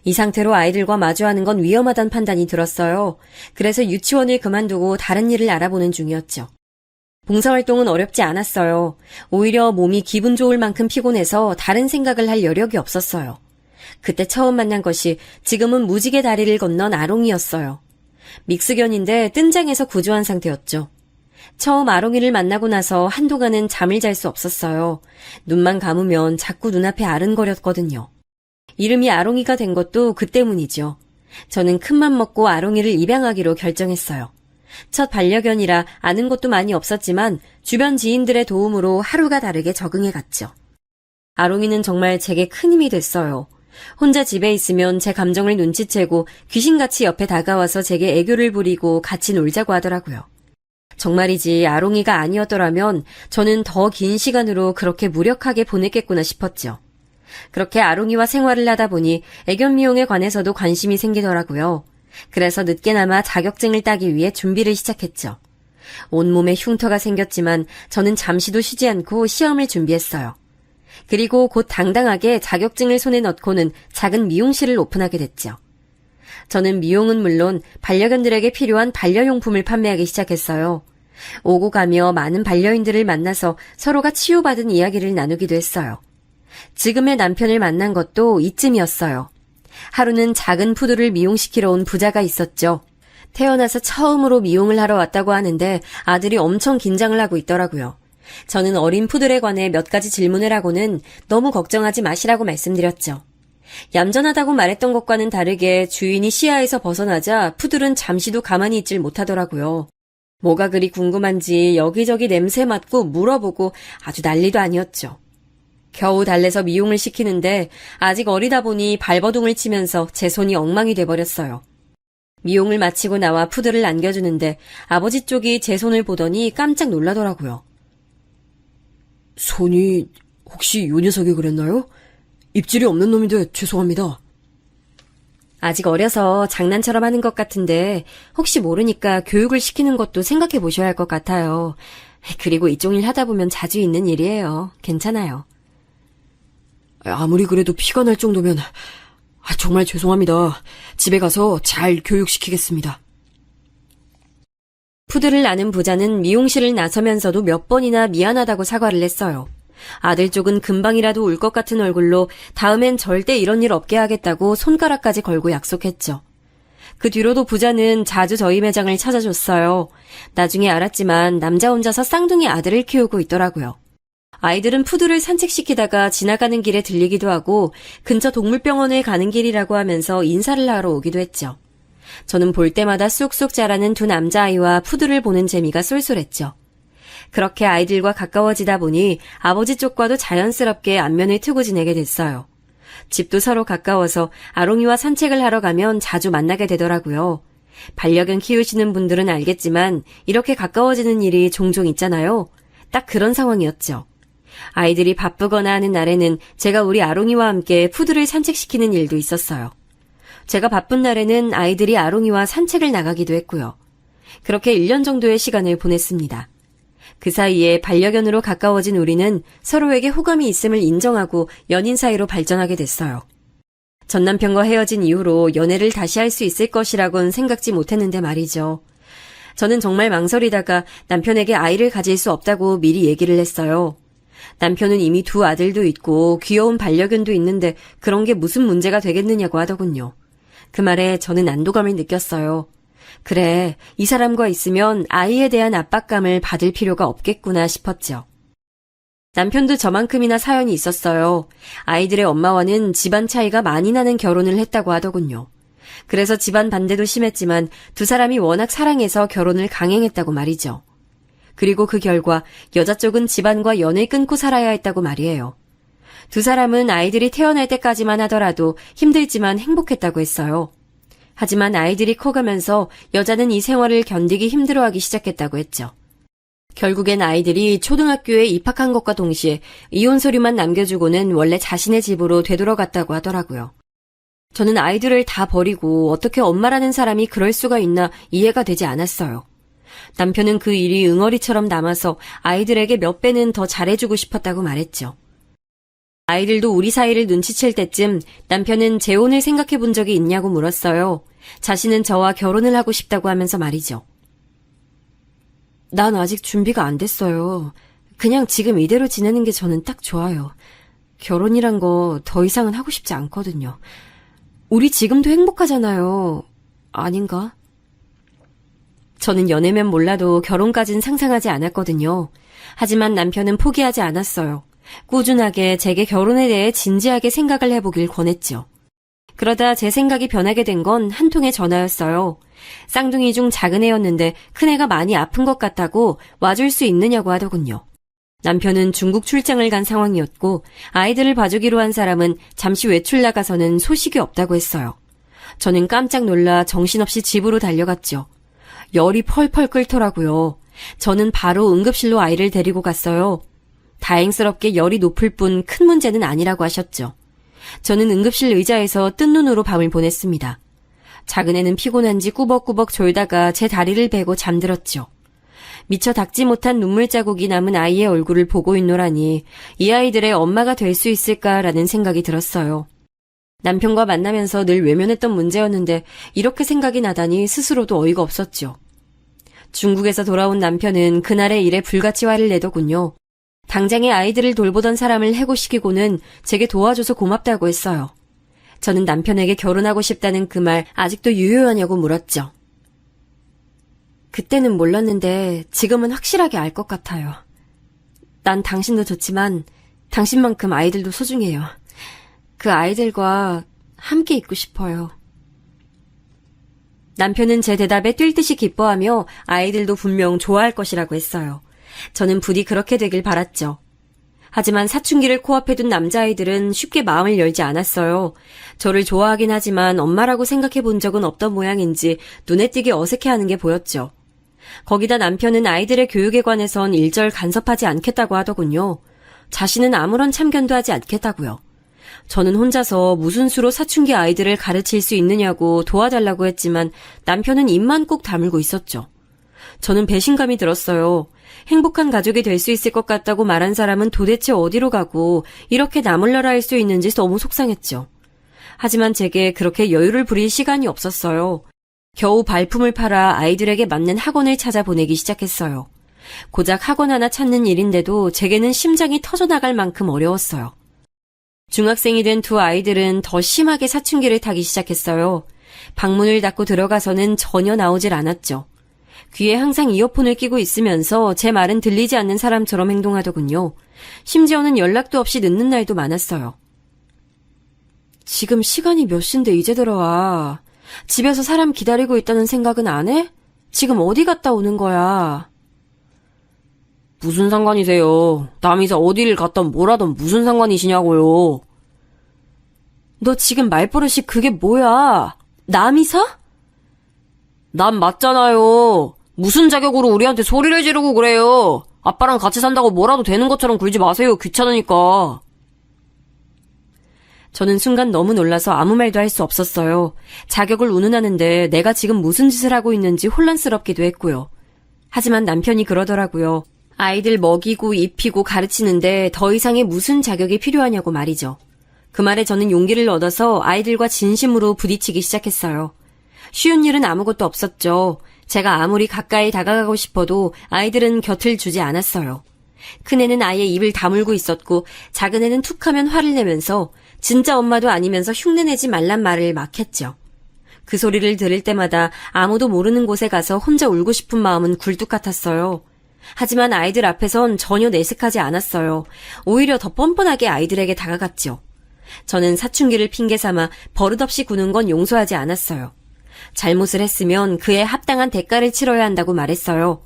이 상태로 아이들과 마주하는 건 위험하다는 판단이 들었어요. 그래서 유치원을 그만두고 다른 일을 알아보는 중이었죠. 봉사활동은 어렵지 않았어요. 오히려 몸이 기분 좋을 만큼 피곤해서 다른 생각을 할 여력이 없었어요. 그때 처음 만난 것이 지금은 무지개 다리를 건넌 아롱이였어요. 믹스견인데 뜬장에서 구조한 상태였죠. 처음 아롱이를 만나고 나서 한동안은 잠을 잘 수 없었어요. 눈만 감으면 자꾸 눈앞에 아른거렸거든요. 이름이 아롱이가 된 것도 그 때문이죠. 저는 큰맘 먹고 아롱이를 입양하기로 결정했어요. 첫 반려견이라 아는 것도 많이 없었지만 주변 지인들의 도움으로 하루가 다르게 적응해갔죠. 아롱이는 정말 제게 큰 힘이 됐어요. 혼자 집에 있으면 제 감정을 눈치채고 귀신같이 옆에 다가와서 제게 애교를 부리고 같이 놀자고 하더라고요. 정말이지 아롱이가 아니었더라면 저는 더 긴 시간으로 그렇게 무력하게 보냈겠구나 싶었죠. 그렇게 아롱이와 생활을 하다 보니 애견 미용에 관해서도 관심이 생기더라고요. 그래서 늦게나마 자격증을 따기 위해 준비를 시작했죠. 온몸에 흉터가 생겼지만 저는 잠시도 쉬지 않고 시험을 준비했어요. 그리고 곧 당당하게 자격증을 손에 넣고는 작은 미용실을 오픈하게 됐죠. 저는 미용은 물론 반려견들에게 필요한 반려용품을 판매하기 시작했어요. 오고 가며 많은 반려인들을 만나서 서로가 치유받은 이야기를 나누기도 했어요. 지금의 남편을 만난 것도 이쯤이었어요. 하루는 작은 푸드를 미용시키러 온 부자가 있었죠. 태어나서 처음으로 미용을 하러 왔다고 하는데 아들이 엄청 긴장을 하고 있더라고요. 저는 어린 푸들에 관해 몇 가지 질문을 하고는 너무 걱정하지 마시라고 말씀드렸죠. 얌전하다고 말했던 것과는 다르게 주인이 시야에서 벗어나자 푸들은 잠시도 가만히 있질 못하더라고요. 뭐가 그리 궁금한지 여기저기 냄새 맡고 물어보고 아주 난리도 아니었죠. 겨우 달래서 미용을 시키는데 아직 어리다 보니 발버둥을 치면서 제 손이 엉망이 돼버렸어요. 미용을 마치고 나와 푸들을 안겨주는데 아버지 쪽이 제 손을 보더니 깜짝 놀라더라고요. 손이 혹시 요 녀석이 그랬나요? 입질이 없는 놈인데 죄송합니다. 아직 어려서 장난처럼 하는 것 같은데 혹시 모르니까 교육을 시키는 것도 생각해 보셔야 할 것 같아요. 그리고 이쪽 일 하다 보면 자주 있는 일이에요. 괜찮아요. 아무리 그래도 피가 날 정도면 정말 죄송합니다. 집에 가서 잘 교육시키겠습니다. 푸들을 아는 부자는 미용실을 나서면서도 몇 번이나 미안하다고 사과를 했어요. 아들 쪽은 금방이라도 울 것 같은 얼굴로 다음엔 절대 이런 일 없게 하겠다고 손가락까지 걸고 약속했죠. 그 뒤로도 부자는 자주 저희 매장을 찾아줬어요. 나중에 알았지만 남자 혼자서 쌍둥이 아들을 키우고 있더라고요. 아이들은 푸들을 산책시키다가 지나가는 길에 들리기도 하고 근처 동물병원에 가는 길이라고 하면서 인사를 하러 오기도 했죠. 저는 볼 때마다 쑥쑥 자라는 두 남자아이와 푸들을 보는 재미가 쏠쏠했죠. 그렇게 아이들과 가까워지다 보니 아버지 쪽과도 자연스럽게 안면을 트고 지내게 됐어요. 집도 서로 가까워서 아롱이와 산책을 하러 가면 자주 만나게 되더라고요. 반려견 키우시는 분들은 알겠지만 이렇게 가까워지는 일이 종종 있잖아요. 딱 그런 상황이었죠. 아이들이 바쁘거나 하는 날에는 제가 우리 아롱이와 함께 푸들을 산책시키는 일도 있었어요. 제가 바쁜 날에는 아이들이 아롱이와 산책을 나가기도 했고요. 그렇게 1년 정도의 시간을 보냈습니다. 그 사이에 반려견으로 가까워진 우리는 서로에게 호감이 있음을 인정하고 연인 사이로 발전하게 됐어요. 전 남편과 헤어진 이후로 연애를 다시 할 수 있을 것이라곤 생각지 못했는데 말이죠. 저는 정말 망설이다가 남편에게 아이를 가질 수 없다고 미리 얘기를 했어요. 남편은 이미 두 아들도 있고 귀여운 반려견도 있는데 그런 게 무슨 문제가 되겠느냐고 하더군요. 그 말에 저는 안도감을 느꼈어요. 그래, 이 사람과 있으면 아이에 대한 압박감을 받을 필요가 없겠구나 싶었죠. 남편도 저만큼이나 사연이 있었어요. 아이들의 엄마와는 집안 차이가 많이 나는 결혼을 했다고 하더군요. 그래서 집안 반대도 심했지만 두 사람이 워낙 사랑해서 결혼을 강행했다고 말이죠. 그리고 그 결과 여자 쪽은 집안과 연을 끊고 살아야 했다고 말이에요. 두 사람은 아이들이 태어날 때까지만 하더라도 힘들지만 행복했다고 했어요. 하지만 아이들이 커가면서 여자는 이 생활을 견디기 힘들어하기 시작했다고 했죠. 결국엔 아이들이 초등학교에 입학한 것과 동시에 이혼 서류만 남겨주고는 원래 자신의 집으로 되돌아갔다고 하더라고요. 저는 아이들을 다 버리고 어떻게 엄마라는 사람이 그럴 수가 있나 이해가 되지 않았어요. 남편은 그 일이 응어리처럼 남아서 아이들에게 몇 배는 더 잘해주고 싶었다고 말했죠. 아이들도 우리 사이를 눈치챌 때쯤 남편은 재혼을 생각해 본 적이 있냐고 물었어요. 자신은 저와 결혼을 하고 싶다고 하면서 말이죠. 난 아직 준비가 안 됐어요. 그냥 지금 이대로 지내는 게 저는 딱 좋아요. 결혼이란 거 더 이상은 하고 싶지 않거든요. 우리 지금도 행복하잖아요. 아닌가? 저는 연애면 몰라도 결혼까진 상상하지 않았거든요. 하지만 남편은 포기하지 않았어요. 꾸준하게 제게 결혼에 대해 진지하게 생각을 해보길 권했죠. 그러다 제 생각이 변하게 된 건 한 통의 전화였어요. 쌍둥이 중 작은 애였는데 큰애가 많이 아픈 것 같다고 와줄 수 있느냐고 하더군요. 남편은 중국 출장을 간 상황이었고 아이들을 봐주기로 한 사람은 잠시 외출 나가서는 소식이 없다고 했어요. 저는 깜짝 놀라 정신없이 집으로 달려갔죠. 열이 펄펄 끓더라고요. 저는 바로 응급실로 아이를 데리고 갔어요. 다행스럽게 열이 높을 뿐 큰 문제는 아니라고 하셨죠. 저는 응급실 의자에서 뜬 눈으로 밤을 보냈습니다. 작은 애는 피곤한지 꾸벅꾸벅 졸다가 제 다리를 베고 잠들었죠. 미처 닦지 못한 눈물 자국이 남은 아이의 얼굴을 보고 있노라니 이 아이들의 엄마가 될 수 있을까라는 생각이 들었어요. 남편과 만나면서 늘 외면했던 문제였는데 이렇게 생각이 나다니 스스로도 어이가 없었죠. 중국에서 돌아온 남편은 그날의 일에 불같이 화를 내더군요. 당장에 아이들을 돌보던 사람을 해고시키고는 제게 도와줘서 고맙다고 했어요. 저는 남편에게 결혼하고 싶다는 그 말 아직도 유효하냐고 물었죠. 그때는 몰랐는데 지금은 확실하게 알 것 같아요. 난 당신도 좋지만 당신만큼 아이들도 소중해요. 그 아이들과 함께 있고 싶어요. 남편은 제 대답에 뛸 듯이 기뻐하며 아이들도 분명 좋아할 것이라고 했어요. 저는 부디 그렇게 되길 바랐죠. 하지만 사춘기를 코앞에 둔 남자아이들은 쉽게 마음을 열지 않았어요. 저를 좋아하긴 하지만 엄마라고 생각해 본 적은 없던 모양인지 눈에 띄게 어색해하는 게 보였죠. 거기다 남편은 아이들의 교육에 관해선 일절 간섭하지 않겠다고 하더군요. 자신은 아무런 참견도 하지 않겠다고요. 저는 혼자서 무슨 수로 사춘기 아이들을 가르칠 수 있느냐고 도와달라고 했지만 남편은 입만 꼭 다물고 있었죠. 저는 배신감이 들었어요. 행복한 가족이 될 수 있을 것 같다고 말한 사람은 도대체 어디로 가고 이렇게 나몰라라 할 수 있는지 너무 속상했죠. 하지만 제게 그렇게 여유를 부릴 시간이 없었어요. 겨우 발품을 팔아 아이들에게 맞는 학원을 찾아보내기 시작했어요. 고작 학원 하나 찾는 일인데도 제게는 심장이 터져나갈 만큼 어려웠어요. 중학생이 된 두 아이들은 더 심하게 사춘기를 타기 시작했어요. 방문을 닫고 들어가서는 전혀 나오질 않았죠. 귀에 항상 이어폰을 끼고 있으면서 제 말은 들리지 않는 사람처럼 행동하더군요. 심지어는 연락도 없이 늦는 날도 많았어요. 지금 시간이 몇 시인데 이제 들어와. 집에서 사람 기다리고 있다는 생각은 안 해? 지금 어디 갔다 오는 거야? 무슨 상관이세요? 남이서 어디를 갔던 뭐라던 무슨 상관이시냐고요? 너 지금 말버릇이 그게 뭐야? 남이서? 남 맞잖아요. 무슨 자격으로 우리한테 소리를 지르고 그래요. 아빠랑 같이 산다고 뭐라도 되는 것처럼 굴지 마세요. 귀찮으니까. 저는 순간 너무 놀라서 아무 말도 할 수 없었어요. 자격을 운운하는데 내가 지금 무슨 짓을 하고 있는지 혼란스럽기도 했고요. 하지만 남편이 그러더라고요. 아이들 먹이고 입히고 가르치는데 더 이상의 무슨 자격이 필요하냐고 말이죠. 그 말에 저는 용기를 얻어서 아이들과 진심으로 부딪히기 시작했어요. 쉬운 일은 아무것도 없었죠. 제가 아무리 가까이 다가가고 싶어도 아이들은 곁을 주지 않았어요. 큰애는 아예 입을 다물고 있었고 작은 애는 툭하면 화를 내면서 진짜 엄마도 아니면서 흉내내지 말란 말을 막 했죠. 그 소리를 들을 때마다 아무도 모르는 곳에 가서 혼자 울고 싶은 마음은 굴뚝 같았어요. 하지만 아이들 앞에선 전혀 내색하지 않았어요. 오히려 더 뻔뻔하게 아이들에게 다가갔죠. 저는 사춘기를 핑계 삼아 버릇없이 구는 건 용서하지 않았어요. 잘못을 했으면 그에 합당한 대가를 치러야 한다고 말했어요.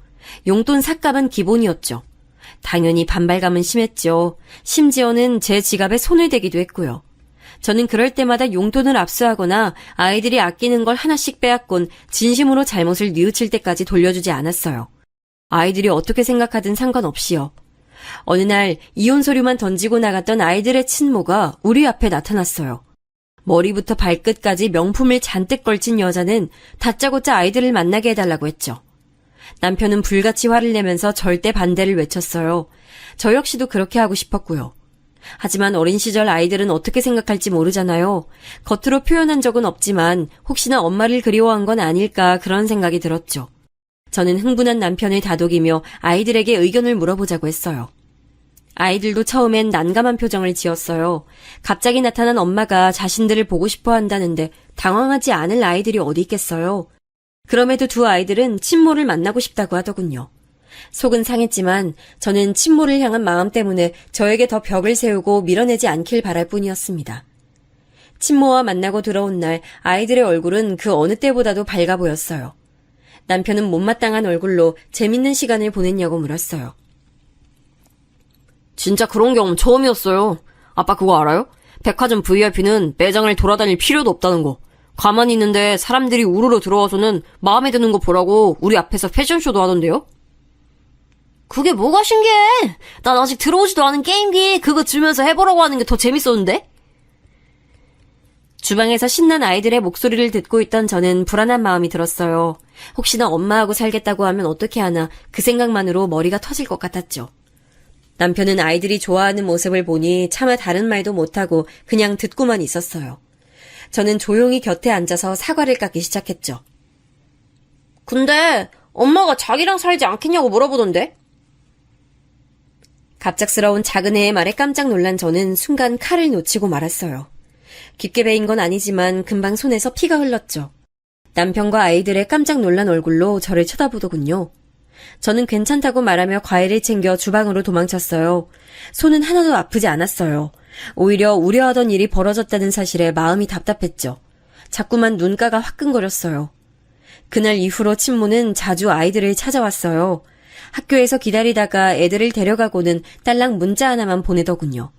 용돈 삭감은 기본이었죠. 당연히 반발감은 심했죠. 심지어는 제 지갑에 손을 대기도 했고요. 저는 그럴 때마다 용돈을 압수하거나 아이들이 아끼는 걸 하나씩 빼앗곤 진심으로 잘못을 뉘우칠 때까지 돌려주지 않았어요. 아이들이 어떻게 생각하든 상관없이요. 어느 날 이혼 서류만 던지고 나갔던 아이들의 친모가 우리 앞에 나타났어요. 머리부터 발끝까지 명품을 잔뜩 걸친 여자는 다짜고짜 아이들을 만나게 해달라고 했죠. 남편은 불같이 화를 내면서 절대 반대를 외쳤어요. 저 역시도 그렇게 하고 싶었고요. 하지만 어린 시절 아이들은 어떻게 생각할지 모르잖아요. 겉으로 표현한 적은 없지만 혹시나 엄마를 그리워한 건 아닐까 그런 생각이 들었죠. 저는 흥분한 남편을 다독이며 아이들에게 의견을 물어보자고 했어요. 아이들도 처음엔 난감한 표정을 지었어요. 갑자기 나타난 엄마가 자신들을 보고 싶어 한다는데 당황하지 않을 아이들이 어디 있겠어요. 그럼에도 두 아이들은 친모를 만나고 싶다고 하더군요. 속은 상했지만 저는 친모를 향한 마음 때문에 저에게 더 벽을 세우고 밀어내지 않길 바랄 뿐이었습니다. 친모와 만나고 들어온 날 아이들의 얼굴은 그 어느 때보다도 밝아 보였어요. 남편은 못마땅한 얼굴로 재밌는 시간을 보냈냐고 물었어요. 진짜 그런 경험 처음이었어요. 아빠 그거 알아요? 백화점 VIP는 매장을 돌아다닐 필요도 없다는 거. 가만히 있는데 사람들이 우르르 들어와서는 마음에 드는 거 보라고 우리 앞에서 패션쇼도 하던데요? 그게 뭐가 신기해? 난 아직 들어오지도 않은 게임기 그거 주면서 해보라고 하는 게 더 재밌었는데? 주방에서 신난 아이들의 목소리를 듣고 있던 저는 불안한 마음이 들었어요. 혹시나 엄마하고 살겠다고 하면 어떻게 하나 그 생각만으로 머리가 터질 것 같았죠. 남편은 아이들이 좋아하는 모습을 보니 차마 다른 말도 못하고 그냥 듣고만 있었어요. 저는 조용히 곁에 앉아서 사과를 깎기 시작했죠. 근데 엄마가 자기랑 살지 않겠냐고 물어보던데? 갑작스러운 작은애의 말에 깜짝 놀란 저는 순간 칼을 놓치고 말았어요. 깊게 베인 건 아니지만 금방 손에서 피가 흘렀죠. 남편과 아이들의 깜짝 놀란 얼굴로 저를 쳐다보더군요. 저는 괜찮다고 말하며 과일을 챙겨 주방으로 도망쳤어요. 손은 하나도 아프지 않았어요. 오히려 우려하던 일이 벌어졌다는 사실에 마음이 답답했죠. 자꾸만 눈가가 화끈거렸어요. 그날 이후로 친모는 자주 아이들을 찾아왔어요. 학교에서 기다리다가 애들을 데려가고는 딸랑 문자 하나만 보내더군요.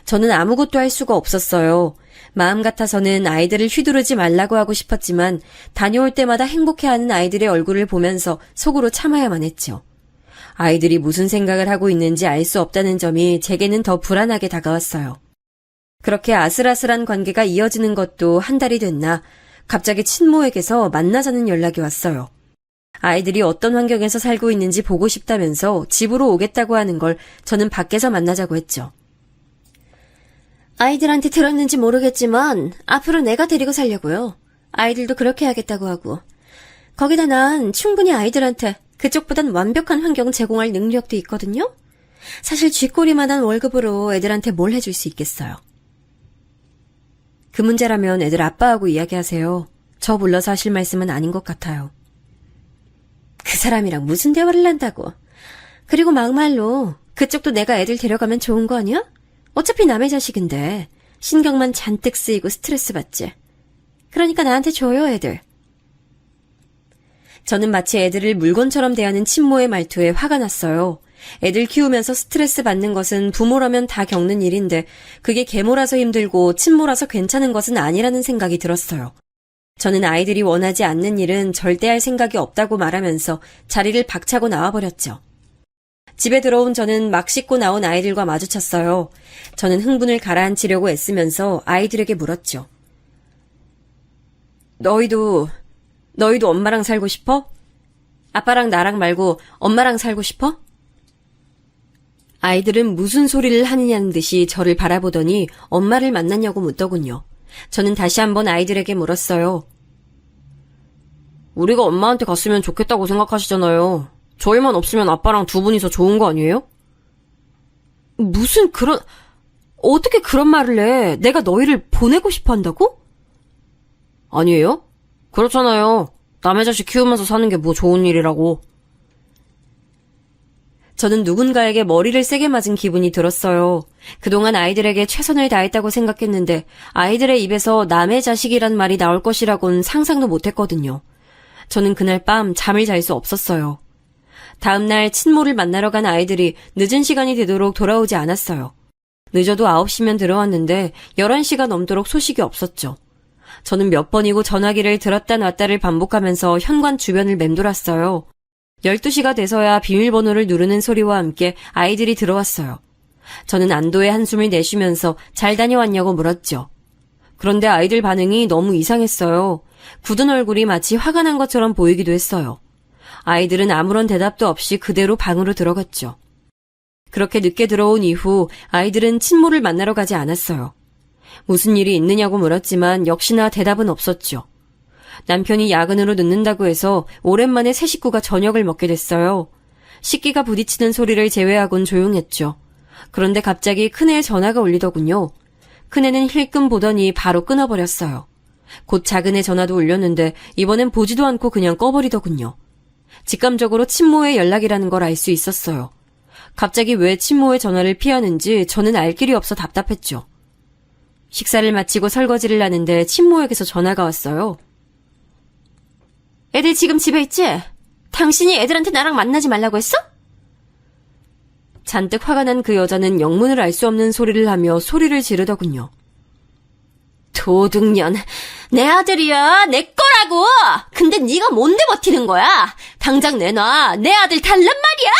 저는 아무것도 할 수가 없었어요. 마음 같아서는 아이들을 휘두르지 말라고 하고 싶었지만 다녀올 때마다 행복해하는 아이들의 얼굴을 보면서 속으로 참아야만 했죠. 아이들이 무슨 생각을 하고 있는지 알 수 없다는 점이 제게는 더 불안하게 다가왔어요. 그렇게 아슬아슬한 관계가 이어지는 것도 한 달이 됐나 갑자기 친모에게서 만나자는 연락이 왔어요. 아이들이 어떤 환경에서 살고 있는지 보고 싶다면서 집으로 오겠다고 하는 걸 저는 밖에서 만나자고 했죠. 아이들한테 들었는지 모르겠지만 앞으로 내가 데리고 살려고요. 아이들도 그렇게 하겠다고 하고. 거기다 난 충분히 아이들한테 그쪽보단 완벽한 환경 제공할 능력도 있거든요. 사실 쥐꼬리만한 월급으로 애들한테 뭘 해줄 수 있겠어요. 그 문제라면 애들 아빠하고 이야기하세요. 저 불러서 하실 말씀은 아닌 것 같아요. 그 사람이랑 무슨 대화를 한다고. 그리고 막말로 그쪽도 내가 애들 데려가면 좋은 거 아니야? 어차피 남의 자식인데 신경만 잔뜩 쓰이고 스트레스 받지. 그러니까 나한테 줘요, 애들. 저는 마치 애들을 물건처럼 대하는 친모의 말투에 화가 났어요. 애들 키우면서 스트레스 받는 것은 부모라면 다 겪는 일인데 그게 계모라서 힘들고 친모라서 괜찮은 것은 아니라는 생각이 들었어요. 저는 아이들이 원하지 않는 일은 절대 할 생각이 없다고 말하면서 자리를 박차고 나와버렸죠. 집에 들어온 저는 막 씻고 나온 아이들과 마주쳤어요. 저는 흥분을 가라앉히려고 애쓰면서 아이들에게 물었죠. 너희도 엄마랑 살고 싶어? 아빠랑 나랑 말고 엄마랑 살고 싶어? 아이들은 무슨 소리를 하느냐는 듯이 저를 바라보더니 엄마를 만났냐고 묻더군요. 저는 다시 한번 아이들에게 물었어요. 우리가 엄마한테 갔으면 좋겠다고 생각하시잖아요. 저희만 없으면 아빠랑 두 분이서 좋은 거 아니에요? 어떻게 그런 말을 해? 내가 너희를 보내고 싶어 한다고? 아니에요? 그렇잖아요. 남의 자식 키우면서 사는 게 뭐 좋은 일이라고. 저는 누군가에게 머리를 세게 맞은 기분이 들었어요. 그동안 아이들에게 최선을 다했다고 생각했는데 아이들의 입에서 남의 자식이란 말이 나올 것이라고는 상상도 못했거든요. 저는 그날 밤 잠을 잘 수 없었어요. 다음날 친모를 만나러 간 아이들이 늦은 시간이 되도록 돌아오지 않았어요. 늦어도 9시면 들어왔는데 11시가 넘도록 소식이 없었죠. 저는 몇 번이고 전화기를 들었다 놨다를 반복하면서 현관 주변을 맴돌았어요. 12시가 돼서야 비밀번호를 누르는 소리와 함께 아이들이 들어왔어요. 저는 안도의 한숨을 내쉬면서 잘 다녀왔냐고 물었죠. 그런데 아이들 반응이 너무 이상했어요. 굳은 얼굴이 마치 화가 난 것처럼 보이기도 했어요. 아이들은 아무런 대답도 없이 그대로 방으로 들어갔죠. 그렇게 늦게 들어온 이후 아이들은 친모를 만나러 가지 않았어요. 무슨 일이 있느냐고 물었지만 역시나 대답은 없었죠. 남편이 야근으로 늦는다고 해서 오랜만에 새 식구가 저녁을 먹게 됐어요. 식기가 부딪히는 소리를 제외하곤 조용했죠. 그런데 갑자기 큰애의 전화가 울리더군요. 큰애는 힐끔 보더니 바로 끊어버렸어요. 곧 작은애 전화도 울렸는데 이번엔 보지도 않고 그냥 꺼버리더군요. 직감적으로 친모의 연락이라는 걸 알 수 있었어요. 갑자기 왜 친모의 전화를 피하는지 저는 알 길이 없어 답답했죠. 식사를 마치고 설거지를 하는데 친모에게서 전화가 왔어요. 애들 지금 집에 있지? 당신이 애들한테 나랑 만나지 말라고 했어? 잔뜩 화가 난 그 여자는 영문을 알 수 없는 소리를 하며 소리를 지르더군요. 도둑년, 내 아들이야, 내 거라고! 근데 네가 뭔데 버티는 거야? 당장 내놔, 내 아들 달란 말이야!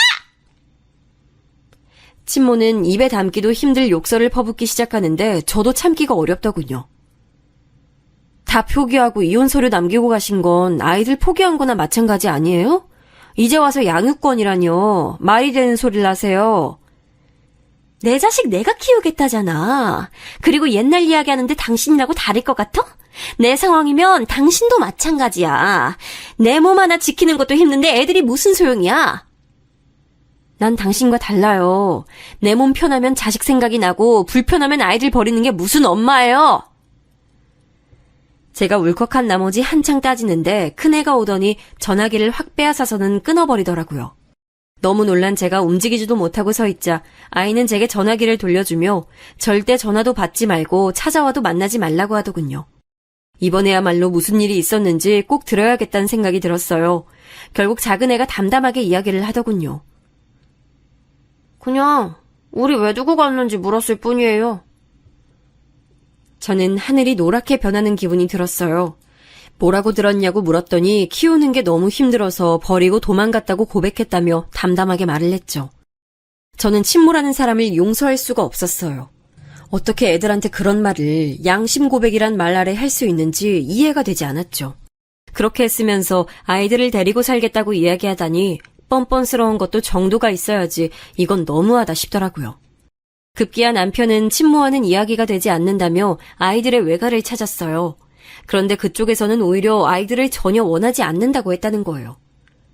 친모는 입에 담기도 힘들 욕설을 퍼붓기 시작하는데 저도 참기가 어렵더군요. 다 포기하고 이혼 서류 남기고 가신 건 아이들 포기한 거나 마찬가지 아니에요? 이제 와서 양육권이라뇨. 말이 되는 소리를 하세요. 내 자식 내가 키우겠다잖아. 그리고 옛날 이야기하는데 당신이라고 다를 것 같아? 내 상황이면 당신도 마찬가지야. 내 몸 하나 지키는 것도 힘든데 애들이 무슨 소용이야? 난 당신과 달라요. 내 몸 편하면 자식 생각이 나고 불편하면 아이들 버리는 게 무슨 엄마예요? 제가 울컥한 나머지 한창 따지는데 큰애가 오더니 전화기를 확 빼앗아서는 끊어버리더라고요. 너무 놀란 제가 움직이지도 못하고 서 있자 아이는 제게 전화기를 돌려주며 절대 전화도 받지 말고 찾아와도 만나지 말라고 하더군요. 이번에야말로 무슨 일이 있었는지 꼭 들어야겠다는 생각이 들었어요. 결국 작은애가 담담하게 이야기를 하더군요. 그냥 우리 왜 두고 갔는지 물었을 뿐이에요. 저는 하늘이 노랗게 변하는 기분이 들었어요. 뭐라고 들었냐고 물었더니 키우는 게 너무 힘들어서 버리고 도망갔다고 고백했다며 담담하게 말을 했죠. 저는 친모라는 사람을 용서할 수가 없었어요. 어떻게 애들한테 그런 말을 양심 고백이란 말 아래 할 수 있는지 이해가 되지 않았죠. 그렇게 했으면서 아이들을 데리고 살겠다고 이야기하다니 뻔뻔스러운 것도 정도가 있어야지 이건 너무하다 싶더라고요. 급기야 남편은 친모와는 이야기가 되지 않는다며 아이들의 외가를 찾았어요. 그런데 그쪽에서는 오히려 아이들을 전혀 원하지 않는다고 했다는 거예요.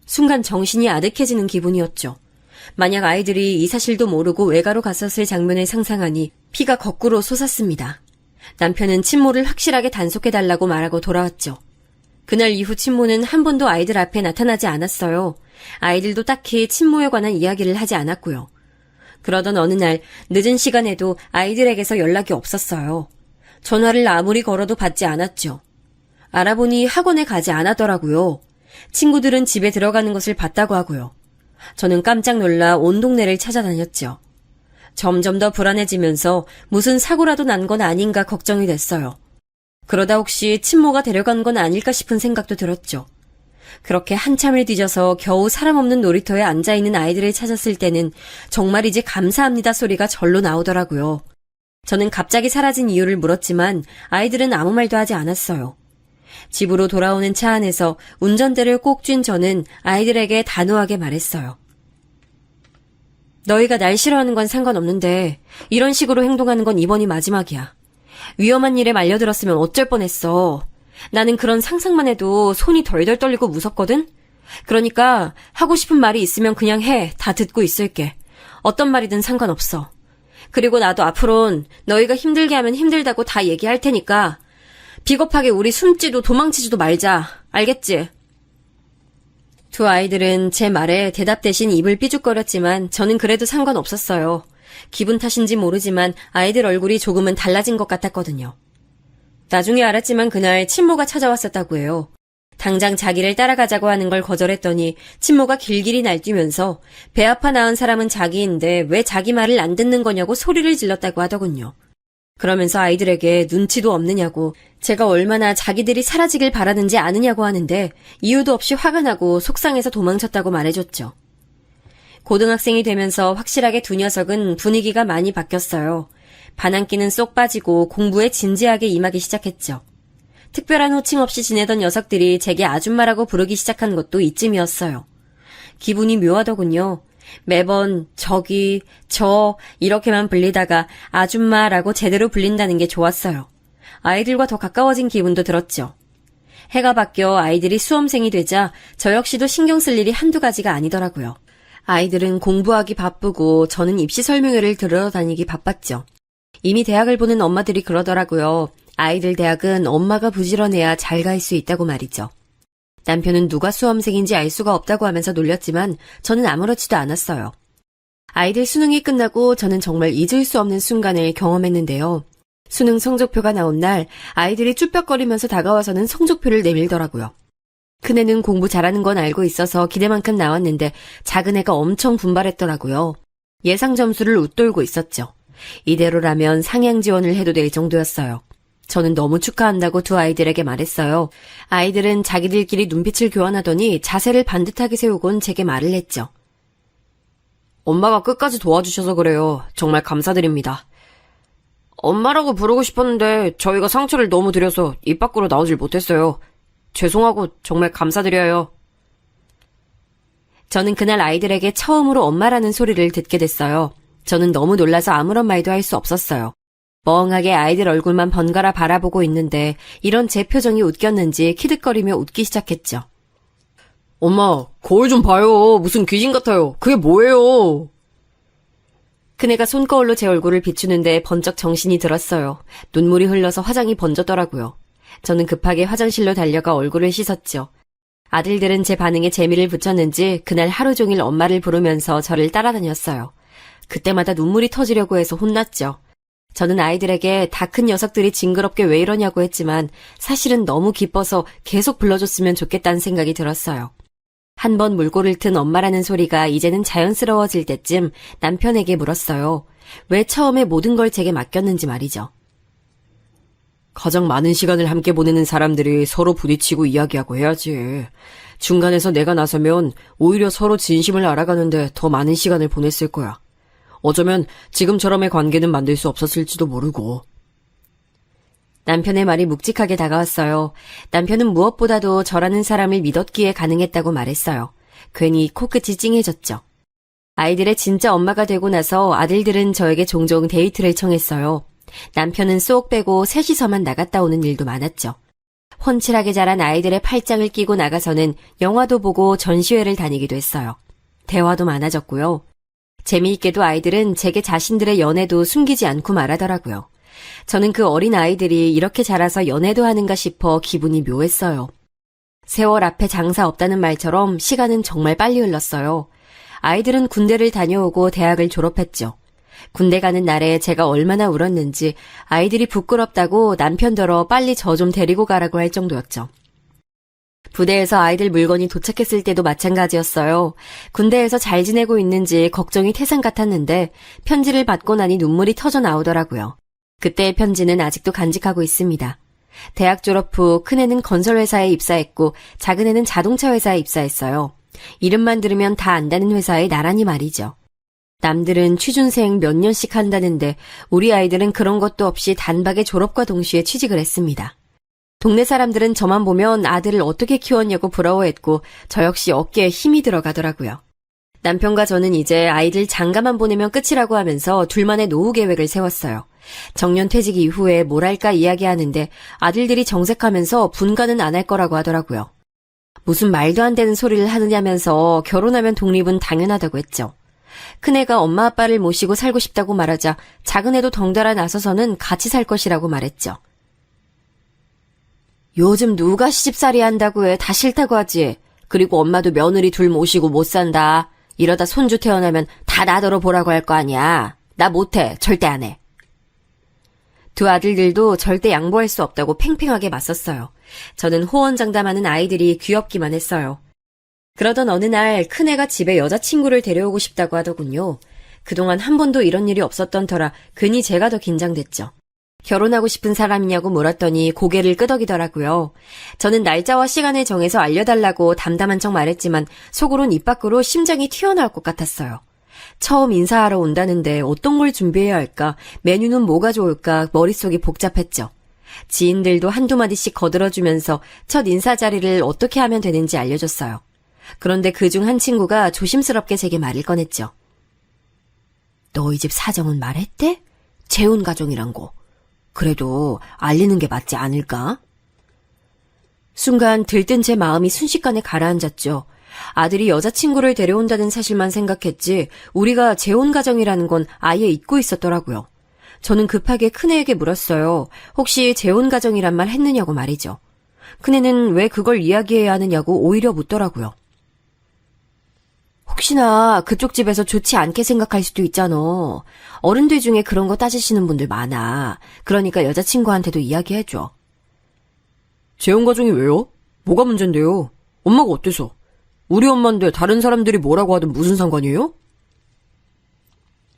순간 정신이 아득해지는 기분이었죠. 만약 아이들이 이 사실도 모르고 외가로 갔었을 장면을 상상하니 피가 거꾸로 솟았습니다. 남편은 친모를 확실하게 단속해달라고 말하고 돌아왔죠. 그날 이후 친모는 한 번도 아이들 앞에 나타나지 않았어요. 아이들도 딱히 친모에 관한 이야기를 하지 않았고요. 그러던 어느 날 늦은 시간에도 아이들에게서 연락이 없었어요. 전화를 아무리 걸어도 받지 않았죠. 알아보니 학원에 가지 않았더라고요. 친구들은 집에 들어가는 것을 봤다고 하고요. 저는 깜짝 놀라 온 동네를 찾아다녔죠. 점점 더 불안해지면서 무슨 사고라도 난 건 아닌가 걱정이 됐어요. 그러다 혹시 친모가 데려간 건 아닐까 싶은 생각도 들었죠. 그렇게 한참을 뒤져서 겨우 사람 없는 놀이터에 앉아있는 아이들을 찾았을 때는 정말이지 감사합니다 소리가 절로 나오더라고요. 저는 갑자기 사라진 이유를 물었지만 아이들은 아무 말도 하지 않았어요. 집으로 돌아오는 차 안에서 운전대를 꼭 쥔 저는 아이들에게 단호하게 말했어요. 너희가 날 싫어하는 건 상관없는데 이런 식으로 행동하는 건 이번이 마지막이야. 위험한 일에 말려들었으면 어쩔 뻔했어. 나는 그런 상상만 해도 손이 덜덜 떨리고 무섭거든? 그러니까 하고 싶은 말이 있으면 그냥 해. 다 듣고 있을게. 어떤 말이든 상관없어. 그리고 나도 앞으론 너희가 힘들게 하면 힘들다고 다 얘기할 테니까 비겁하게 우리 숨지도 도망치지도 말자. 알겠지? 두 아이들은 제 말에 대답 대신 입을 삐죽거렸지만 저는 그래도 상관없었어요. 기분 탓인지 모르지만 아이들 얼굴이 조금은 달라진 것 같았거든요. 나중에 알았지만 그날 친모가 찾아왔었다고 해요. 당장 자기를 따라가자고 하는 걸 거절했더니 친모가 길길이 날뛰면서 배 아파 낳은 사람은 자기인데 왜 자기 말을 안 듣는 거냐고 소리를 질렀다고 하더군요. 그러면서 아이들에게 눈치도 없느냐고 제가 얼마나 자기들이 사라지길 바라는지 아느냐고 하는데 이유도 없이 화가 나고 속상해서 도망쳤다고 말해줬죠. 고등학생이 되면서 확실하게 두 녀석은 분위기가 많이 바뀌었어요. 반항기는 쏙 빠지고 공부에 진지하게 임하기 시작했죠. 특별한 호칭 없이 지내던 녀석들이 제게 아줌마라고 부르기 시작한 것도 이쯤이었어요. 기분이 묘하더군요. 매번 저기, 저 이렇게만 불리다가 아줌마라고 제대로 불린다는 게 좋았어요. 아이들과 더 가까워진 기분도 들었죠. 해가 바뀌어 아이들이 수험생이 되자 저 역시도 신경 쓸 일이 한두 가지가 아니더라고요. 아이들은 공부하기 바쁘고 저는 입시 설명회를 들으러 다니기 바빴죠. 이미 대학을 보는 엄마들이 그러더라고요. 아이들 대학은 엄마가 부지런해야 잘 갈 수 있다고 말이죠. 남편은 누가 수험생인지 알 수가 없다고 하면서 놀렸지만 저는 아무렇지도 않았어요. 아이들 수능이 끝나고 저는 정말 잊을 수 없는 순간을 경험했는데요. 수능 성적표가 나온 날 아이들이 쭈뼛거리면서 다가와서는 성적표를 내밀더라고요. 큰애는 공부 잘하는 건 알고 있어서 기대만큼 나왔는데 작은애가 엄청 분발했더라고요. 예상 점수를 웃돌고 있었죠. 이대로라면 상향 지원을 해도 될 정도였어요. 저는 너무 축하한다고 두 아이들에게 말했어요. 아이들은 자기들끼리 눈빛을 교환하더니 자세를 반듯하게 세우곤 제게 말을 했죠. 엄마가 끝까지 도와주셔서 그래요. 정말 감사드립니다. 엄마라고 부르고 싶었는데 저희가 상처를 너무 드려서 입 밖으로 나오질 못했어요. 죄송하고 정말 감사드려요. 저는 그날 아이들에게 처음으로 엄마라는 소리를 듣게 됐어요. 저는 너무 놀라서 아무런 말도 할 수 없었어요. 멍하게 아이들 얼굴만 번갈아 바라보고 있는데 이런 제 표정이 웃겼는지 키득거리며 웃기 시작했죠. 엄마, 거울 좀 봐요. 무슨 귀신 같아요. 그게 뭐예요? 큰애가 손거울로 제 얼굴을 비추는데 번쩍 정신이 들었어요. 눈물이 흘러서 화장이 번졌더라고요. 저는 급하게 화장실로 달려가 얼굴을 씻었죠. 아들들은 제 반응에 재미를 붙였는지 그날 하루 종일 엄마를 부르면서 저를 따라다녔어요. 그때마다 눈물이 터지려고 해서 혼났죠. 저는 아이들에게 다 큰 녀석들이 징그럽게 왜 이러냐고 했지만 사실은 너무 기뻐서 계속 불러줬으면 좋겠다는 생각이 들었어요. 한 번 물꼬를 튼 엄마라는 소리가 이제는 자연스러워질 때쯤 남편에게 물었어요. 왜 처음에 모든 걸 제게 맡겼는지 말이죠. 가장 많은 시간을 함께 보내는 사람들이 서로 부딪히고 이야기하고 해야지. 중간에서 내가 나서면 오히려 서로 진심을 알아가는데 더 많은 시간을 보냈을 거야. 어쩌면 지금처럼의 관계는 만들 수 없었을지도 모르고. 남편의 말이 묵직하게 다가왔어요. 남편은 무엇보다도 저라는 사람을 믿었기에 가능했다고 말했어요. 괜히 코끝이 찡해졌죠. 아이들의 진짜 엄마가 되고 나서 아들들은 저에게 종종 데이트를 청했어요. 남편은 쏙 빼고 셋이서만 나갔다 오는 일도 많았죠. 훤칠하게 자란 아이들의 팔짱을 끼고 나가서는 영화도 보고 전시회를 다니기도 했어요. 대화도 많아졌고요. 재미있게도 아이들은 제게 자신들의 연애도 숨기지 않고 말하더라고요. 저는 그 어린 아이들이 이렇게 자라서 연애도 하는가 싶어 기분이 묘했어요. 세월 앞에 장사 없다는 말처럼 시간은 정말 빨리 흘렀어요. 아이들은 군대를 다녀오고 대학을 졸업했죠. 군대 가는 날에 제가 얼마나 울었는지 아이들이 부끄럽다고 남편더러 빨리 저 좀 데리고 가라고 할 정도였죠. 부대에서 아이들 물건이 도착했을 때도 마찬가지였어요. 군대에서 잘 지내고 있는지 걱정이 태산 같았는데 편지를 받고 나니 눈물이 터져 나오더라고요. 그때의 편지는 아직도 간직하고 있습니다. 대학 졸업 후 큰애는 건설회사에 입사했고 작은애는 자동차 회사에 입사했어요. 이름만 들으면 다 안다는 회사에 나란히 말이죠. 남들은 취준생 몇 년씩 한다는데 우리 아이들은 그런 것도 없이 단박에 졸업과 동시에 취직을 했습니다. 동네 사람들은 저만 보면 아들을 어떻게 키웠냐고 부러워했고 저 역시 어깨에 힘이 들어가더라고요. 남편과 저는 이제 아이들 장가만 보내면 끝이라고 하면서 둘만의 노후 계획을 세웠어요. 정년 퇴직 이후에 뭘 할까 이야기하는데 아들들이 정색하면서 분가는 안 할 거라고 하더라고요. 무슨 말도 안 되는 소리를 하느냐면서 결혼하면 독립은 당연하다고 했죠. 큰애가 엄마 아빠를 모시고 살고 싶다고 말하자 작은애도 덩달아 나서서는 같이 살 것이라고 말했죠. 요즘 누가 시집살이 한다고 해. 다 싫다고 하지. 그리고 엄마도 며느리 둘 모시고 못 산다. 이러다 손주 태어나면 다 나더러 보라고 할 거 아니야. 나 못해. 절대 안 해. 두 아들들도 절대 양보할 수 없다고 팽팽하게 맞섰어요. 저는 호언장담하는 아이들이 귀엽기만 했어요. 그러던 어느 날 큰애가 집에 여자친구를 데려오고 싶다고 하더군요. 그동안 한 번도 이런 일이 없었던 터라 괜히 제가 더 긴장됐죠. 결혼하고 싶은 사람이냐고 물었더니 고개를 끄덕이더라고요. 저는 날짜와 시간을 정해서 알려달라고 담담한 척 말했지만 속으론 입 밖으로 심장이 튀어나올 것 같았어요. 처음 인사하러 온다는데 어떤 걸 준비해야 할까, 메뉴는 뭐가 좋을까 머릿속이 복잡했죠. 지인들도 한두 마디씩 거들어주면서 첫 인사 자리를 어떻게 하면 되는지 알려줬어요. 그런데 그중 한 친구가 조심스럽게 제게 말을 꺼냈죠. 너희 집 사정은 말했대? 재혼 가정이란 거. 그래도 알리는 게 맞지 않을까? 순간 들뜬 제 마음이 순식간에 가라앉았죠. 아들이 여자친구를 데려온다는 사실만 생각했지 우리가 재혼 가정이라는 건 아예 잊고 있었더라고요. 저는 급하게 큰애에게 물었어요. 혹시 재혼 가정이란 말 했느냐고 말이죠. 큰애는 왜 그걸 이야기해야 하느냐고 오히려 묻더라고요. 혹시나 그쪽 집에서 좋지 않게 생각할 수도 있잖아. 어른들 중에 그런 거 따지시는 분들 많아. 그러니까 여자친구한테도 이야기해줘. 재혼 가정이 왜요? 뭐가 문제인데요? 엄마가 어때서? 우리 엄마인데 다른 사람들이 뭐라고 하든 무슨 상관이에요?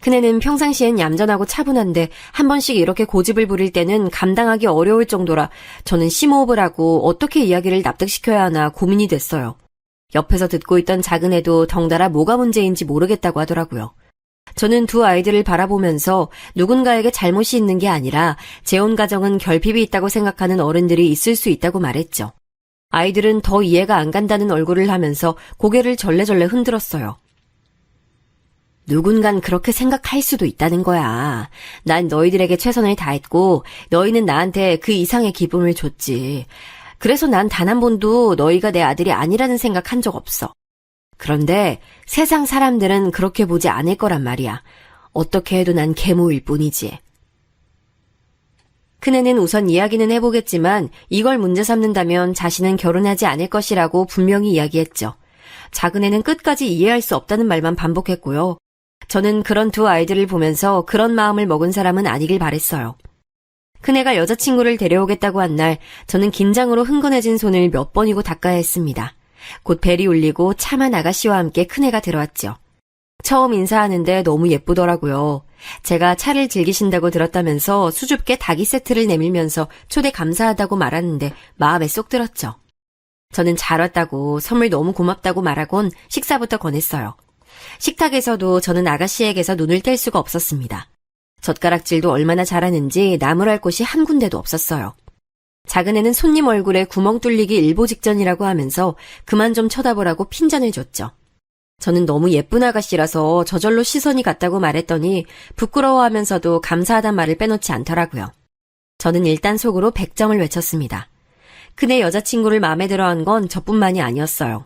큰애는 평상시엔 얌전하고 차분한데 한 번씩 이렇게 고집을 부릴 때는 감당하기 어려울 정도라 저는 심호흡을 하고 어떻게 이야기를 납득시켜야 하나 고민이 됐어요. 옆에서 듣고 있던 작은애도 덩달아 뭐가 문제인지 모르겠다고 하더라고요. 저는 두 아이들을 바라보면서 누군가에게 잘못이 있는 게 아니라 재혼 가정은 결핍이 있다고 생각하는 어른들이 있을 수 있다고 말했죠. 아이들은 더 이해가 안 간다는 얼굴을 하면서 고개를 절레절레 흔들었어요. 누군간 그렇게 생각할 수도 있다는 거야. 난 너희들에게 최선을 다했고 너희는 나한테 그 이상의 기쁨을 줬지. 그래서 난 단 한 번도 너희가 내 아들이 아니라는 생각 한 적 없어. 그런데 세상 사람들은 그렇게 보지 않을 거란 말이야. 어떻게 해도 난 계모일 뿐이지. 큰애는 우선 이야기는 해보겠지만 이걸 문제 삼는다면 자신은 결혼하지 않을 것이라고 분명히 이야기했죠. 작은애는 끝까지 이해할 수 없다는 말만 반복했고요. 저는 그런 두 아이들을 보면서 그런 마음을 먹은 사람은 아니길 바랬어요. 큰애가 여자친구를 데려오겠다고 한 날 저는 긴장으로 흥건해진 손을 몇 번이고 닦아야 했습니다. 곧 벨이 울리고 차만 아가씨와 함께 큰애가 들어왔죠. 처음 인사하는데 너무 예쁘더라고요. 제가 차를 즐기신다고 들었다면서 수줍게 닭이 세트를 내밀면서 초대 감사하다고 말하는데 마음에 쏙 들었죠. 저는 잘 왔다고 선물 너무 고맙다고 말하곤 식사부터 권했어요. 식탁에서도 저는 아가씨에게서 눈을 뗄 수가 없었습니다. 젓가락질도 얼마나 잘하는지 나무랄 곳이 한 군데도 없었어요. 작은애는 손님 얼굴에 구멍 뚫리기 일보 직전이라고 하면서 그만 좀 쳐다보라고 핀잔을 줬죠. 저는 너무 예쁜 아가씨라서 저절로 시선이 갔다고 말했더니 부끄러워하면서도 감사하단 말을 빼놓지 않더라고요. 저는 일단 속으로 100점을 외쳤습니다. 큰애 여자친구를 마음에 들어한 건 저뿐만이 아니었어요.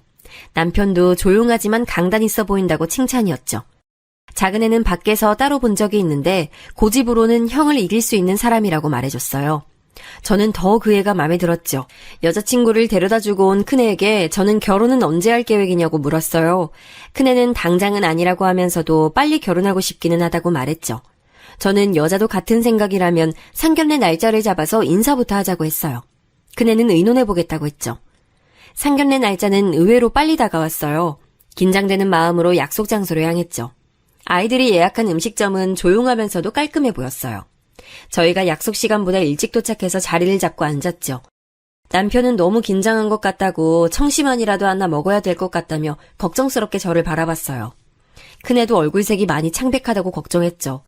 남편도 조용하지만 강단 있어 보인다고 칭찬이었죠. 작은애는 밖에서 따로 본 적이 있는데 고집으로는 형을 이길 수 있는 사람이라고 말해줬어요. 저는 더 그 애가 마음에 들었죠. 여자친구를 데려다주고 온 큰애에게 저는 결혼은 언제 할 계획이냐고 물었어요. 큰애는 당장은 아니라고 하면서도 빨리 결혼하고 싶기는 하다고 말했죠. 저는 여자도 같은 생각이라면 상견례 날짜를 잡아서 인사부터 하자고 했어요. 큰애는 의논해보겠다고 했죠. 상견례 날짜는 의외로 빨리 다가왔어요. 긴장되는 마음으로 약속 장소로 향했죠. 아이들이 예약한 음식점은 조용하면서도 깔끔해 보였어요. 저희가 약속 시간보다 일찍 도착해서 자리를 잡고 앉았죠. 남편은 너무 긴장한 것 같다고 청심환이라도 하나 먹어야 될 것 같다며 걱정스럽게 저를 바라봤어요. 큰애도 얼굴색이 많이 창백하다고 걱정했죠.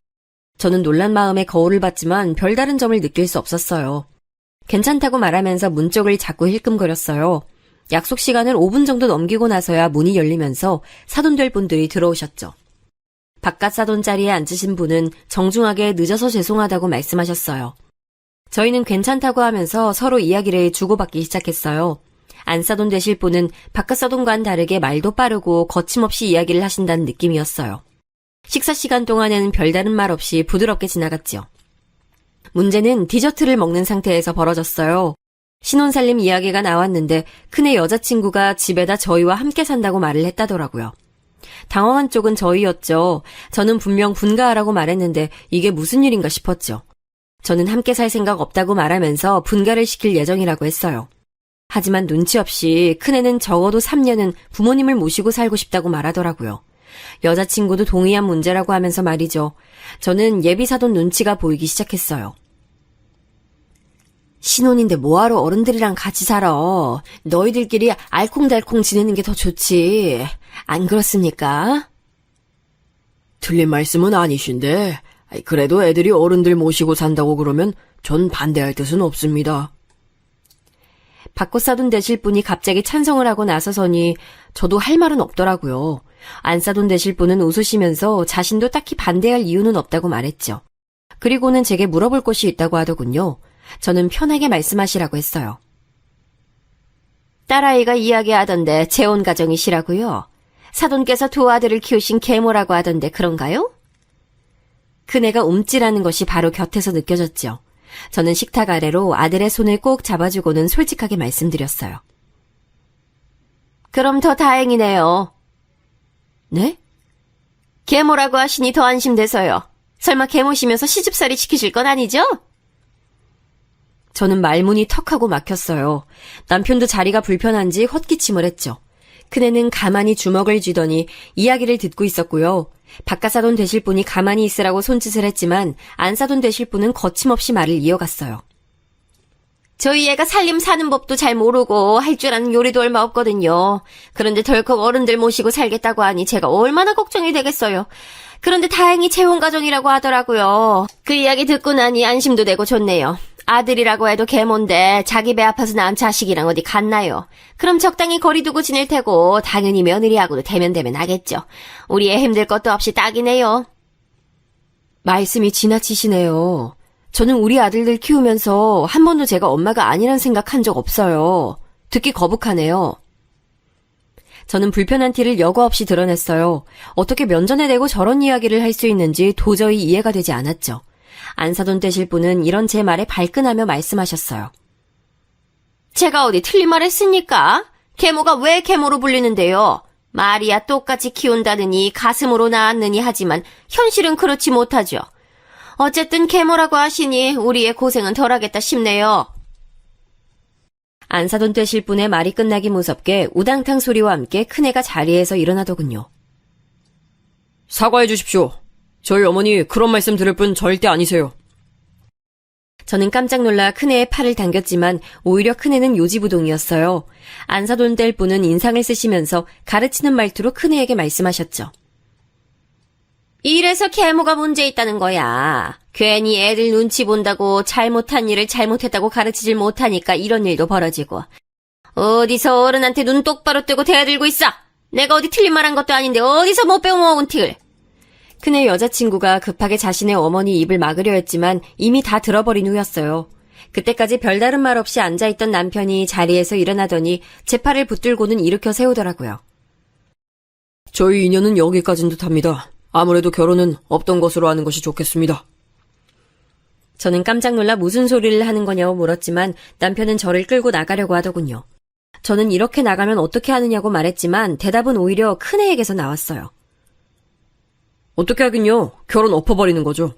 저는 놀란 마음에 거울을 봤지만 별다른 점을 느낄 수 없었어요. 괜찮다고 말하면서 문 쪽을 자꾸 힐끔거렸어요. 약속 시간을 5분 정도 넘기고 나서야 문이 열리면서 사돈될 분들이 들어오셨죠. 바깥 사돈 자리에 앉으신 분은 정중하게 늦어서 죄송하다고 말씀하셨어요. 저희는 괜찮다고 하면서 서로 이야기를 주고받기 시작했어요. 안사돈 되실 분은 바깥 사돈과는 다르게 말도 빠르고 거침없이 이야기를 하신다는 느낌이었어요. 식사 시간 동안에는 별다른 말 없이 부드럽게 지나갔죠. 문제는 디저트를 먹는 상태에서 벌어졌어요. 신혼살림 이야기가 나왔는데 큰애 여자친구가 집에다 저희와 함께 산다고 말을 했다더라고요. 당황한 쪽은 저희였죠. 저는 분명 분가하라고 말했는데 이게 무슨 일인가 싶었죠. 저는 함께 살 생각 없다고 말하면서 분가를 시킬 예정이라고 했어요. 하지만 눈치 없이 큰애는 적어도 3년은 부모님을 모시고 살고 싶다고 말하더라고요. 여자친구도 동의한 문제라고 하면서 말이죠. 저는 예비사돈 눈치가 보이기 시작했어요. 신혼인데 뭐하러 어른들이랑 같이 살아. 너희들끼리 알콩달콩 지내는 게 더 좋지. 안 그렇습니까? 틀린 말씀은 아니신데, 그래도 애들이 어른들 모시고 산다고 그러면 전 반대할 뜻은 없습니다. 바꿔 싸돈 되실 분이 갑자기 찬성을 하고 나서서니 저도 할 말은 없더라고요. 안 싸돈 되실 분은 웃으시면서 자신도 딱히 반대할 이유는 없다고 말했죠. 그리고는 제게 물어볼 것이 있다고 하더군요. 저는 편하게 말씀하시라고 했어요. 딸아이가 이야기하던데 재혼 가정이시라고요? 사돈께서 두 아들을 키우신 계모라고 하던데 그런가요? 그네가 움찔하는 것이 바로 곁에서 느껴졌죠. 저는 식탁 아래로 아들의 손을 꼭 잡아주고는 솔직하게 말씀드렸어요. 그럼 더 다행이네요. 네? 계모라고 하시니 더 안심돼서요. 설마 계모시면서 시집살이 시키실 건 아니죠? 저는 말문이 턱하고 막혔어요. 남편도 자리가 불편한지 헛기침을 했죠. 큰애는 가만히 주먹을 쥐더니 이야기를 듣고 있었고요. 바깥사돈 되실 분이 가만히 있으라고 손짓을 했지만 안사돈 되실 분은 거침없이 말을 이어갔어요. 저희 애가 살림 사는 법도 잘 모르고 할 줄 아는 요리도 얼마 없거든요. 그런데 덜컥 어른들 모시고 살겠다고 하니 제가 얼마나 걱정이 되겠어요. 그런데 다행히 재혼가정이라고 하더라고요. 그 이야기 듣고 나니 안심도 되고 좋네요. 아들이라고 해도 계모인데 자기 배 아파서 낳은 자식이랑 어디 갔나요? 그럼 적당히 거리 두고 지낼 테고 당연히 며느리하고도 대면대면 하겠죠. 우리 애 힘들 것도 없이 딱이네요. 말씀이 지나치시네요. 저는 우리 아들들 키우면서 한 번도 제가 엄마가 아니란 생각한 적 없어요. 듣기 거북하네요. 저는 불편한 티를 여과 없이 드러냈어요. 어떻게 면전에 대고 저런 이야기를 할 수 있는지 도저히 이해가 되지 않았죠. 안사돈 되실 분은 이런 제 말에 발끈하며 말씀하셨어요. 제가 어디 틀린 말 했습니까? 계모가 왜 계모로 불리는데요? 말이야 똑같이 키운다느니 가슴으로 낳았느니 하지만 현실은 그렇지 못하죠. 어쨌든 계모라고 하시니 우리의 고생은 덜하겠다 싶네요. 안사돈 되실 분의 말이 끝나기 무섭게 우당탕 소리와 함께 큰애가 자리에서 일어나더군요. 사과해 주십시오. 저희 어머니 그런 말씀 들을 분 절대 아니세요. 저는 깜짝 놀라 큰애의 팔을 당겼지만 오히려 큰애는 요지부동이었어요. 안사돈 될 분은 인상을 쓰시면서 가르치는 말투로 큰애에게 말씀하셨죠. 이래서 계모가 문제 있다는 거야. 괜히 애들 눈치 본다고 잘못한 일을 잘못했다고 가르치질 못하니까 이런 일도 벌어지고. 어디서 어른한테 눈 똑바로 뜨고 대들고 있어. 내가 어디 틀린 말 한 것도 아닌데 어디서 못 배워먹은 틱을. 큰애 여자친구가 급하게 자신의 어머니 입을 막으려 했지만 이미 다 들어버린 후였어요. 그때까지 별다른 말 없이 앉아있던 남편이 자리에서 일어나더니 제 팔을 붙들고는 일으켜 세우더라고요. 저희 인연은 여기까지인 듯합니다. 아무래도 결혼은 없던 것으로 하는 것이 좋겠습니다. 저는 깜짝 놀라 무슨 소리를 하는 거냐고 물었지만 남편은 저를 끌고 나가려고 하더군요. 저는 이렇게 나가면 어떻게 하느냐고 말했지만 대답은 오히려 큰애에게서 나왔어요. 어떻게 하긴요. 결혼 엎어버리는 거죠.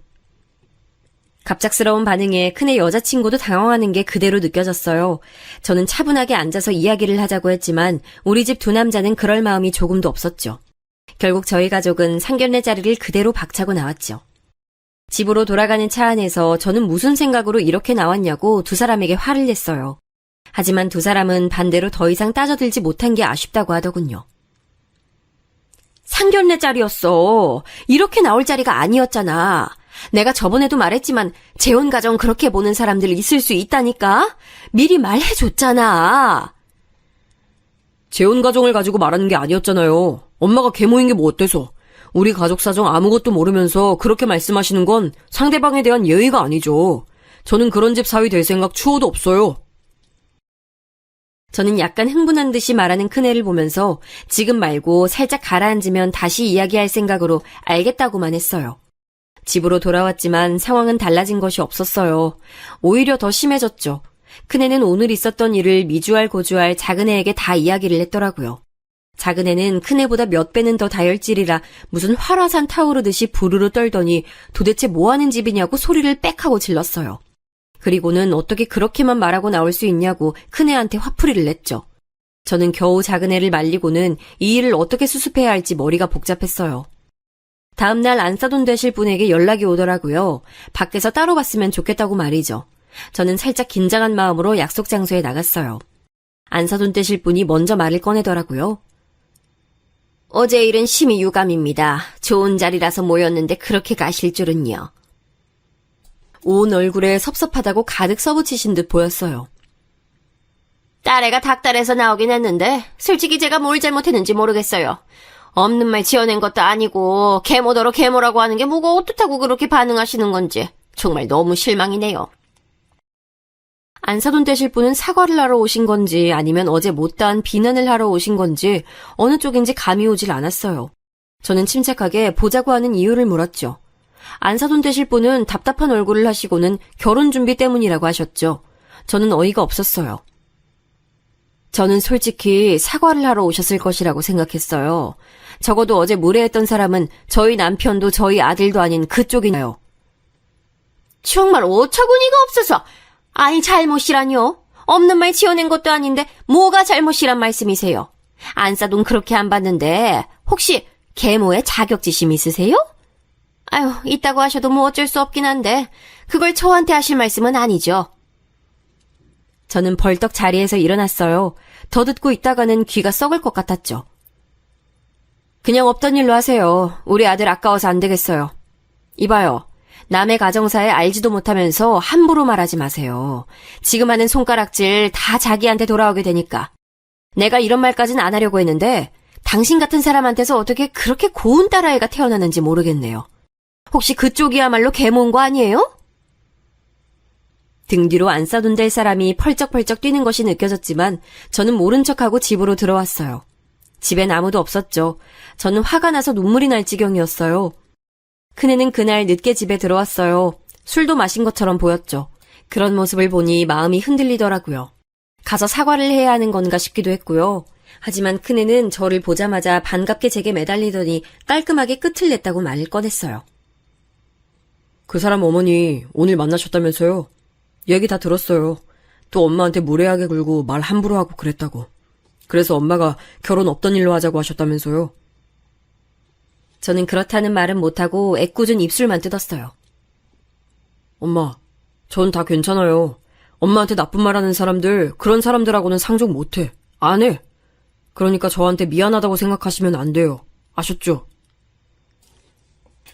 갑작스러운 반응에 큰애 여자친구도 당황하는 게 그대로 느껴졌어요. 저는 차분하게 앉아서 이야기를 하자고 했지만 우리 집 두 남자는 그럴 마음이 조금도 없었죠. 결국 저희 가족은 상견례 자리를 그대로 박차고 나왔죠. 집으로 돌아가는 차 안에서 저는 무슨 생각으로 이렇게 나왔냐고 두 사람에게 화를 냈어요. 하지만 두 사람은 반대로 더 이상 따져들지 못한 게 아쉽다고 하더군요. 상견례 자리였어. 이렇게 나올 자리가 아니었잖아. 내가 저번에도 말했지만 재혼 가정 그렇게 보는 사람들 있을 수 있다니까. 미리 말해줬잖아. 재혼 가정을 가지고 말하는 게 아니었잖아요. 엄마가 계모인 게 뭐 어때서. 우리 가족 사정 아무것도 모르면서 그렇게 말씀하시는 건 상대방에 대한 예의가 아니죠. 저는 그런 집 사위 될 생각 추호도 없어요. 저는 약간 흥분한 듯이 말하는 큰애를 보면서 지금 말고 살짝 가라앉으면 다시 이야기할 생각으로 알겠다고만 했어요. 집으로 돌아왔지만 상황은 달라진 것이 없었어요. 오히려 더 심해졌죠. 큰애는 오늘 있었던 일을 미주알 고주알 작은애에게 다 이야기를 했더라고요. 작은애는 큰애보다 몇 배는 더 다혈질이라 무슨 활화산 타오르듯이 부르르 떨더니 도대체 뭐하는 집이냐고 소리를 빽 하고 질렀어요. 그리고는 어떻게 그렇게만 말하고 나올 수 있냐고 큰애한테 화풀이를 냈죠. 저는 겨우 작은애를 말리고는 이 일을 어떻게 수습해야 할지 머리가 복잡했어요. 다음날 안사돈 되실 분에게 연락이 오더라고요. 밖에서 따로 봤으면 좋겠다고 말이죠. 저는 살짝 긴장한 마음으로 약속 장소에 나갔어요. 안사돈 되실 분이 먼저 말을 꺼내더라고요. 어제 일은 심히 유감입니다. 좋은 자리라서 모였는데 그렇게 가실 줄은요. 온 얼굴에 섭섭하다고 가득 써붙이신 듯 보였어요. 딸애가 닭달에서 나오긴 했는데 솔직히 제가 뭘 잘못했는지 모르겠어요. 없는 말 지어낸 것도 아니고 계모더러 계모라고 하는 게 뭐가 어떻다고 그렇게 반응하시는 건지 정말 너무 실망이네요. 안사돈 되실 분은 사과를 하러 오신 건지 아니면 어제 못다한 비난을 하러 오신 건지 어느 쪽인지 감이 오질 않았어요. 저는 침착하게 보자고 하는 이유를 물었죠. 안사돈 되실 분은 답답한 얼굴을 하시고는 결혼 준비 때문이라고 하셨죠. 저는 어이가 없었어요. 저는 솔직히 사과를 하러 오셨을 것이라고 생각했어요. 적어도 어제 무례했던 사람은 저희 남편도 저희 아들도 아닌 그쪽이나요. 정말 어처구니가 없어서. 아니 잘못이라뇨? 없는 말 지어낸 것도 아닌데 뭐가 잘못이란 말씀이세요? 안사돈 그렇게 안 봤는데 혹시 계모에 자격지심 있으세요? 아유, 있다고 하셔도 뭐 어쩔 수 없긴 한데 그걸 저한테 하실 말씀은 아니죠. 저는 벌떡 자리에서 일어났어요. 더 듣고 있다가는 귀가 썩을 것 같았죠. 그냥 없던 일로 하세요. 우리 아들 아까워서 안 되겠어요. 이봐요. 남의 가정사에 알지도 못하면서 함부로 말하지 마세요. 지금 하는 손가락질 다 자기한테 돌아오게 되니까. 내가 이런 말까진 안 하려고 했는데 당신 같은 사람한테서 어떻게 그렇게 고운 딸아이가 태어나는지 모르겠네요. 혹시 그쪽이야말로 계모인 거 아니에요? 등 뒤로 안 싸돈 될 사람이 펄쩍펄쩍 뛰는 것이 느껴졌지만 저는 모른 척하고 집으로 들어왔어요. 집엔 아무도 없었죠. 저는 화가 나서 눈물이 날 지경이었어요. 큰애는 그날 늦게 집에 들어왔어요. 술도 마신 것처럼 보였죠. 그런 모습을 보니 마음이 흔들리더라고요. 가서 사과를 해야 하는 건가 싶기도 했고요. 하지만 큰애는 저를 보자마자 반갑게 제게 매달리더니 깔끔하게 끝을 냈다고 말을 꺼냈어요. 그 사람 어머니 오늘 만나셨다면서요? 얘기 다 들었어요. 또 엄마한테 무례하게 굴고 말 함부로 하고 그랬다고. 그래서 엄마가 결혼 없던 일로 하자고 하셨다면서요? 저는 그렇다는 말은 못하고 애꿎은 입술만 뜯었어요. 엄마, 전 다 괜찮아요. 엄마한테 나쁜 말 하는 사람들, 그런 사람들하고는 상종 못해. 안 해. 그러니까 저한테 미안하다고 생각하시면 안 돼요. 아셨죠?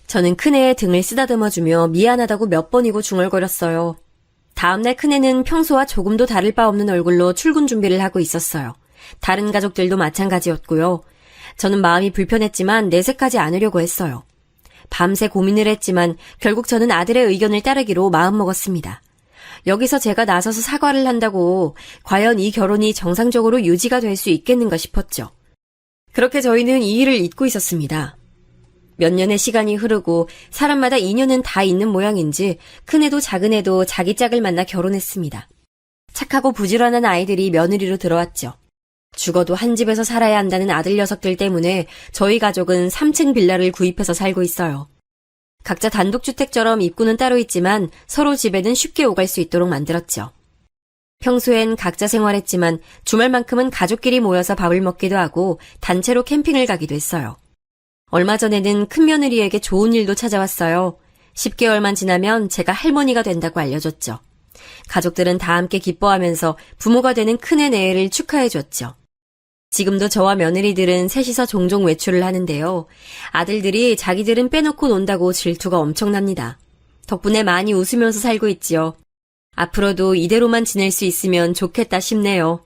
저는 큰애의 등을 쓰다듬어주며 미안하다고 몇 번이고 중얼거렸어요. 다음날 큰애는 평소와 조금도 다를 바 없는 얼굴로 출근 준비를 하고 있었어요. 다른 가족들도 마찬가지였고요. 저는 마음이 불편했지만 내색하지 않으려고 했어요. 밤새 고민을 했지만 결국 저는 아들의 의견을 따르기로 마음먹었습니다. 여기서 제가 나서서 사과를 한다고 과연 이 결혼이 정상적으로 유지가 될 수 있겠는가 싶었죠. 그렇게 저희는 이 일을 잊고 있었습니다. 몇 년의 시간이 흐르고 사람마다 인연은 다 있는 모양인지 큰애도 작은애도 자기 짝을 만나 결혼했습니다. 착하고 부지런한 아이들이 며느리로 들어왔죠. 죽어도 한 집에서 살아야 한다는 아들 녀석들 때문에 저희 가족은 3층 빌라를 구입해서 살고 있어요. 각자 단독주택처럼 입구는 따로 있지만 서로 집에는 쉽게 오갈 수 있도록 만들었죠. 평소엔 각자 생활했지만 주말만큼은 가족끼리 모여서 밥을 먹기도 하고 단체로 캠핑을 가기도 했어요. 얼마 전에는 큰며느리에게 좋은 일도 찾아왔어요. 10개월만 지나면 제가 할머니가 된다고 알려줬죠. 가족들은 다 함께 기뻐하면서 부모가 되는 큰애 내애를 축하해줬죠. 지금도 저와 며느리들은 셋이서 종종 외출을 하는데요. 아들들이 자기들은 빼놓고 논다고 질투가 엄청납니다. 덕분에 많이 웃으면서 살고 있지요. 앞으로도 이대로만 지낼 수 있으면 좋겠다 싶네요.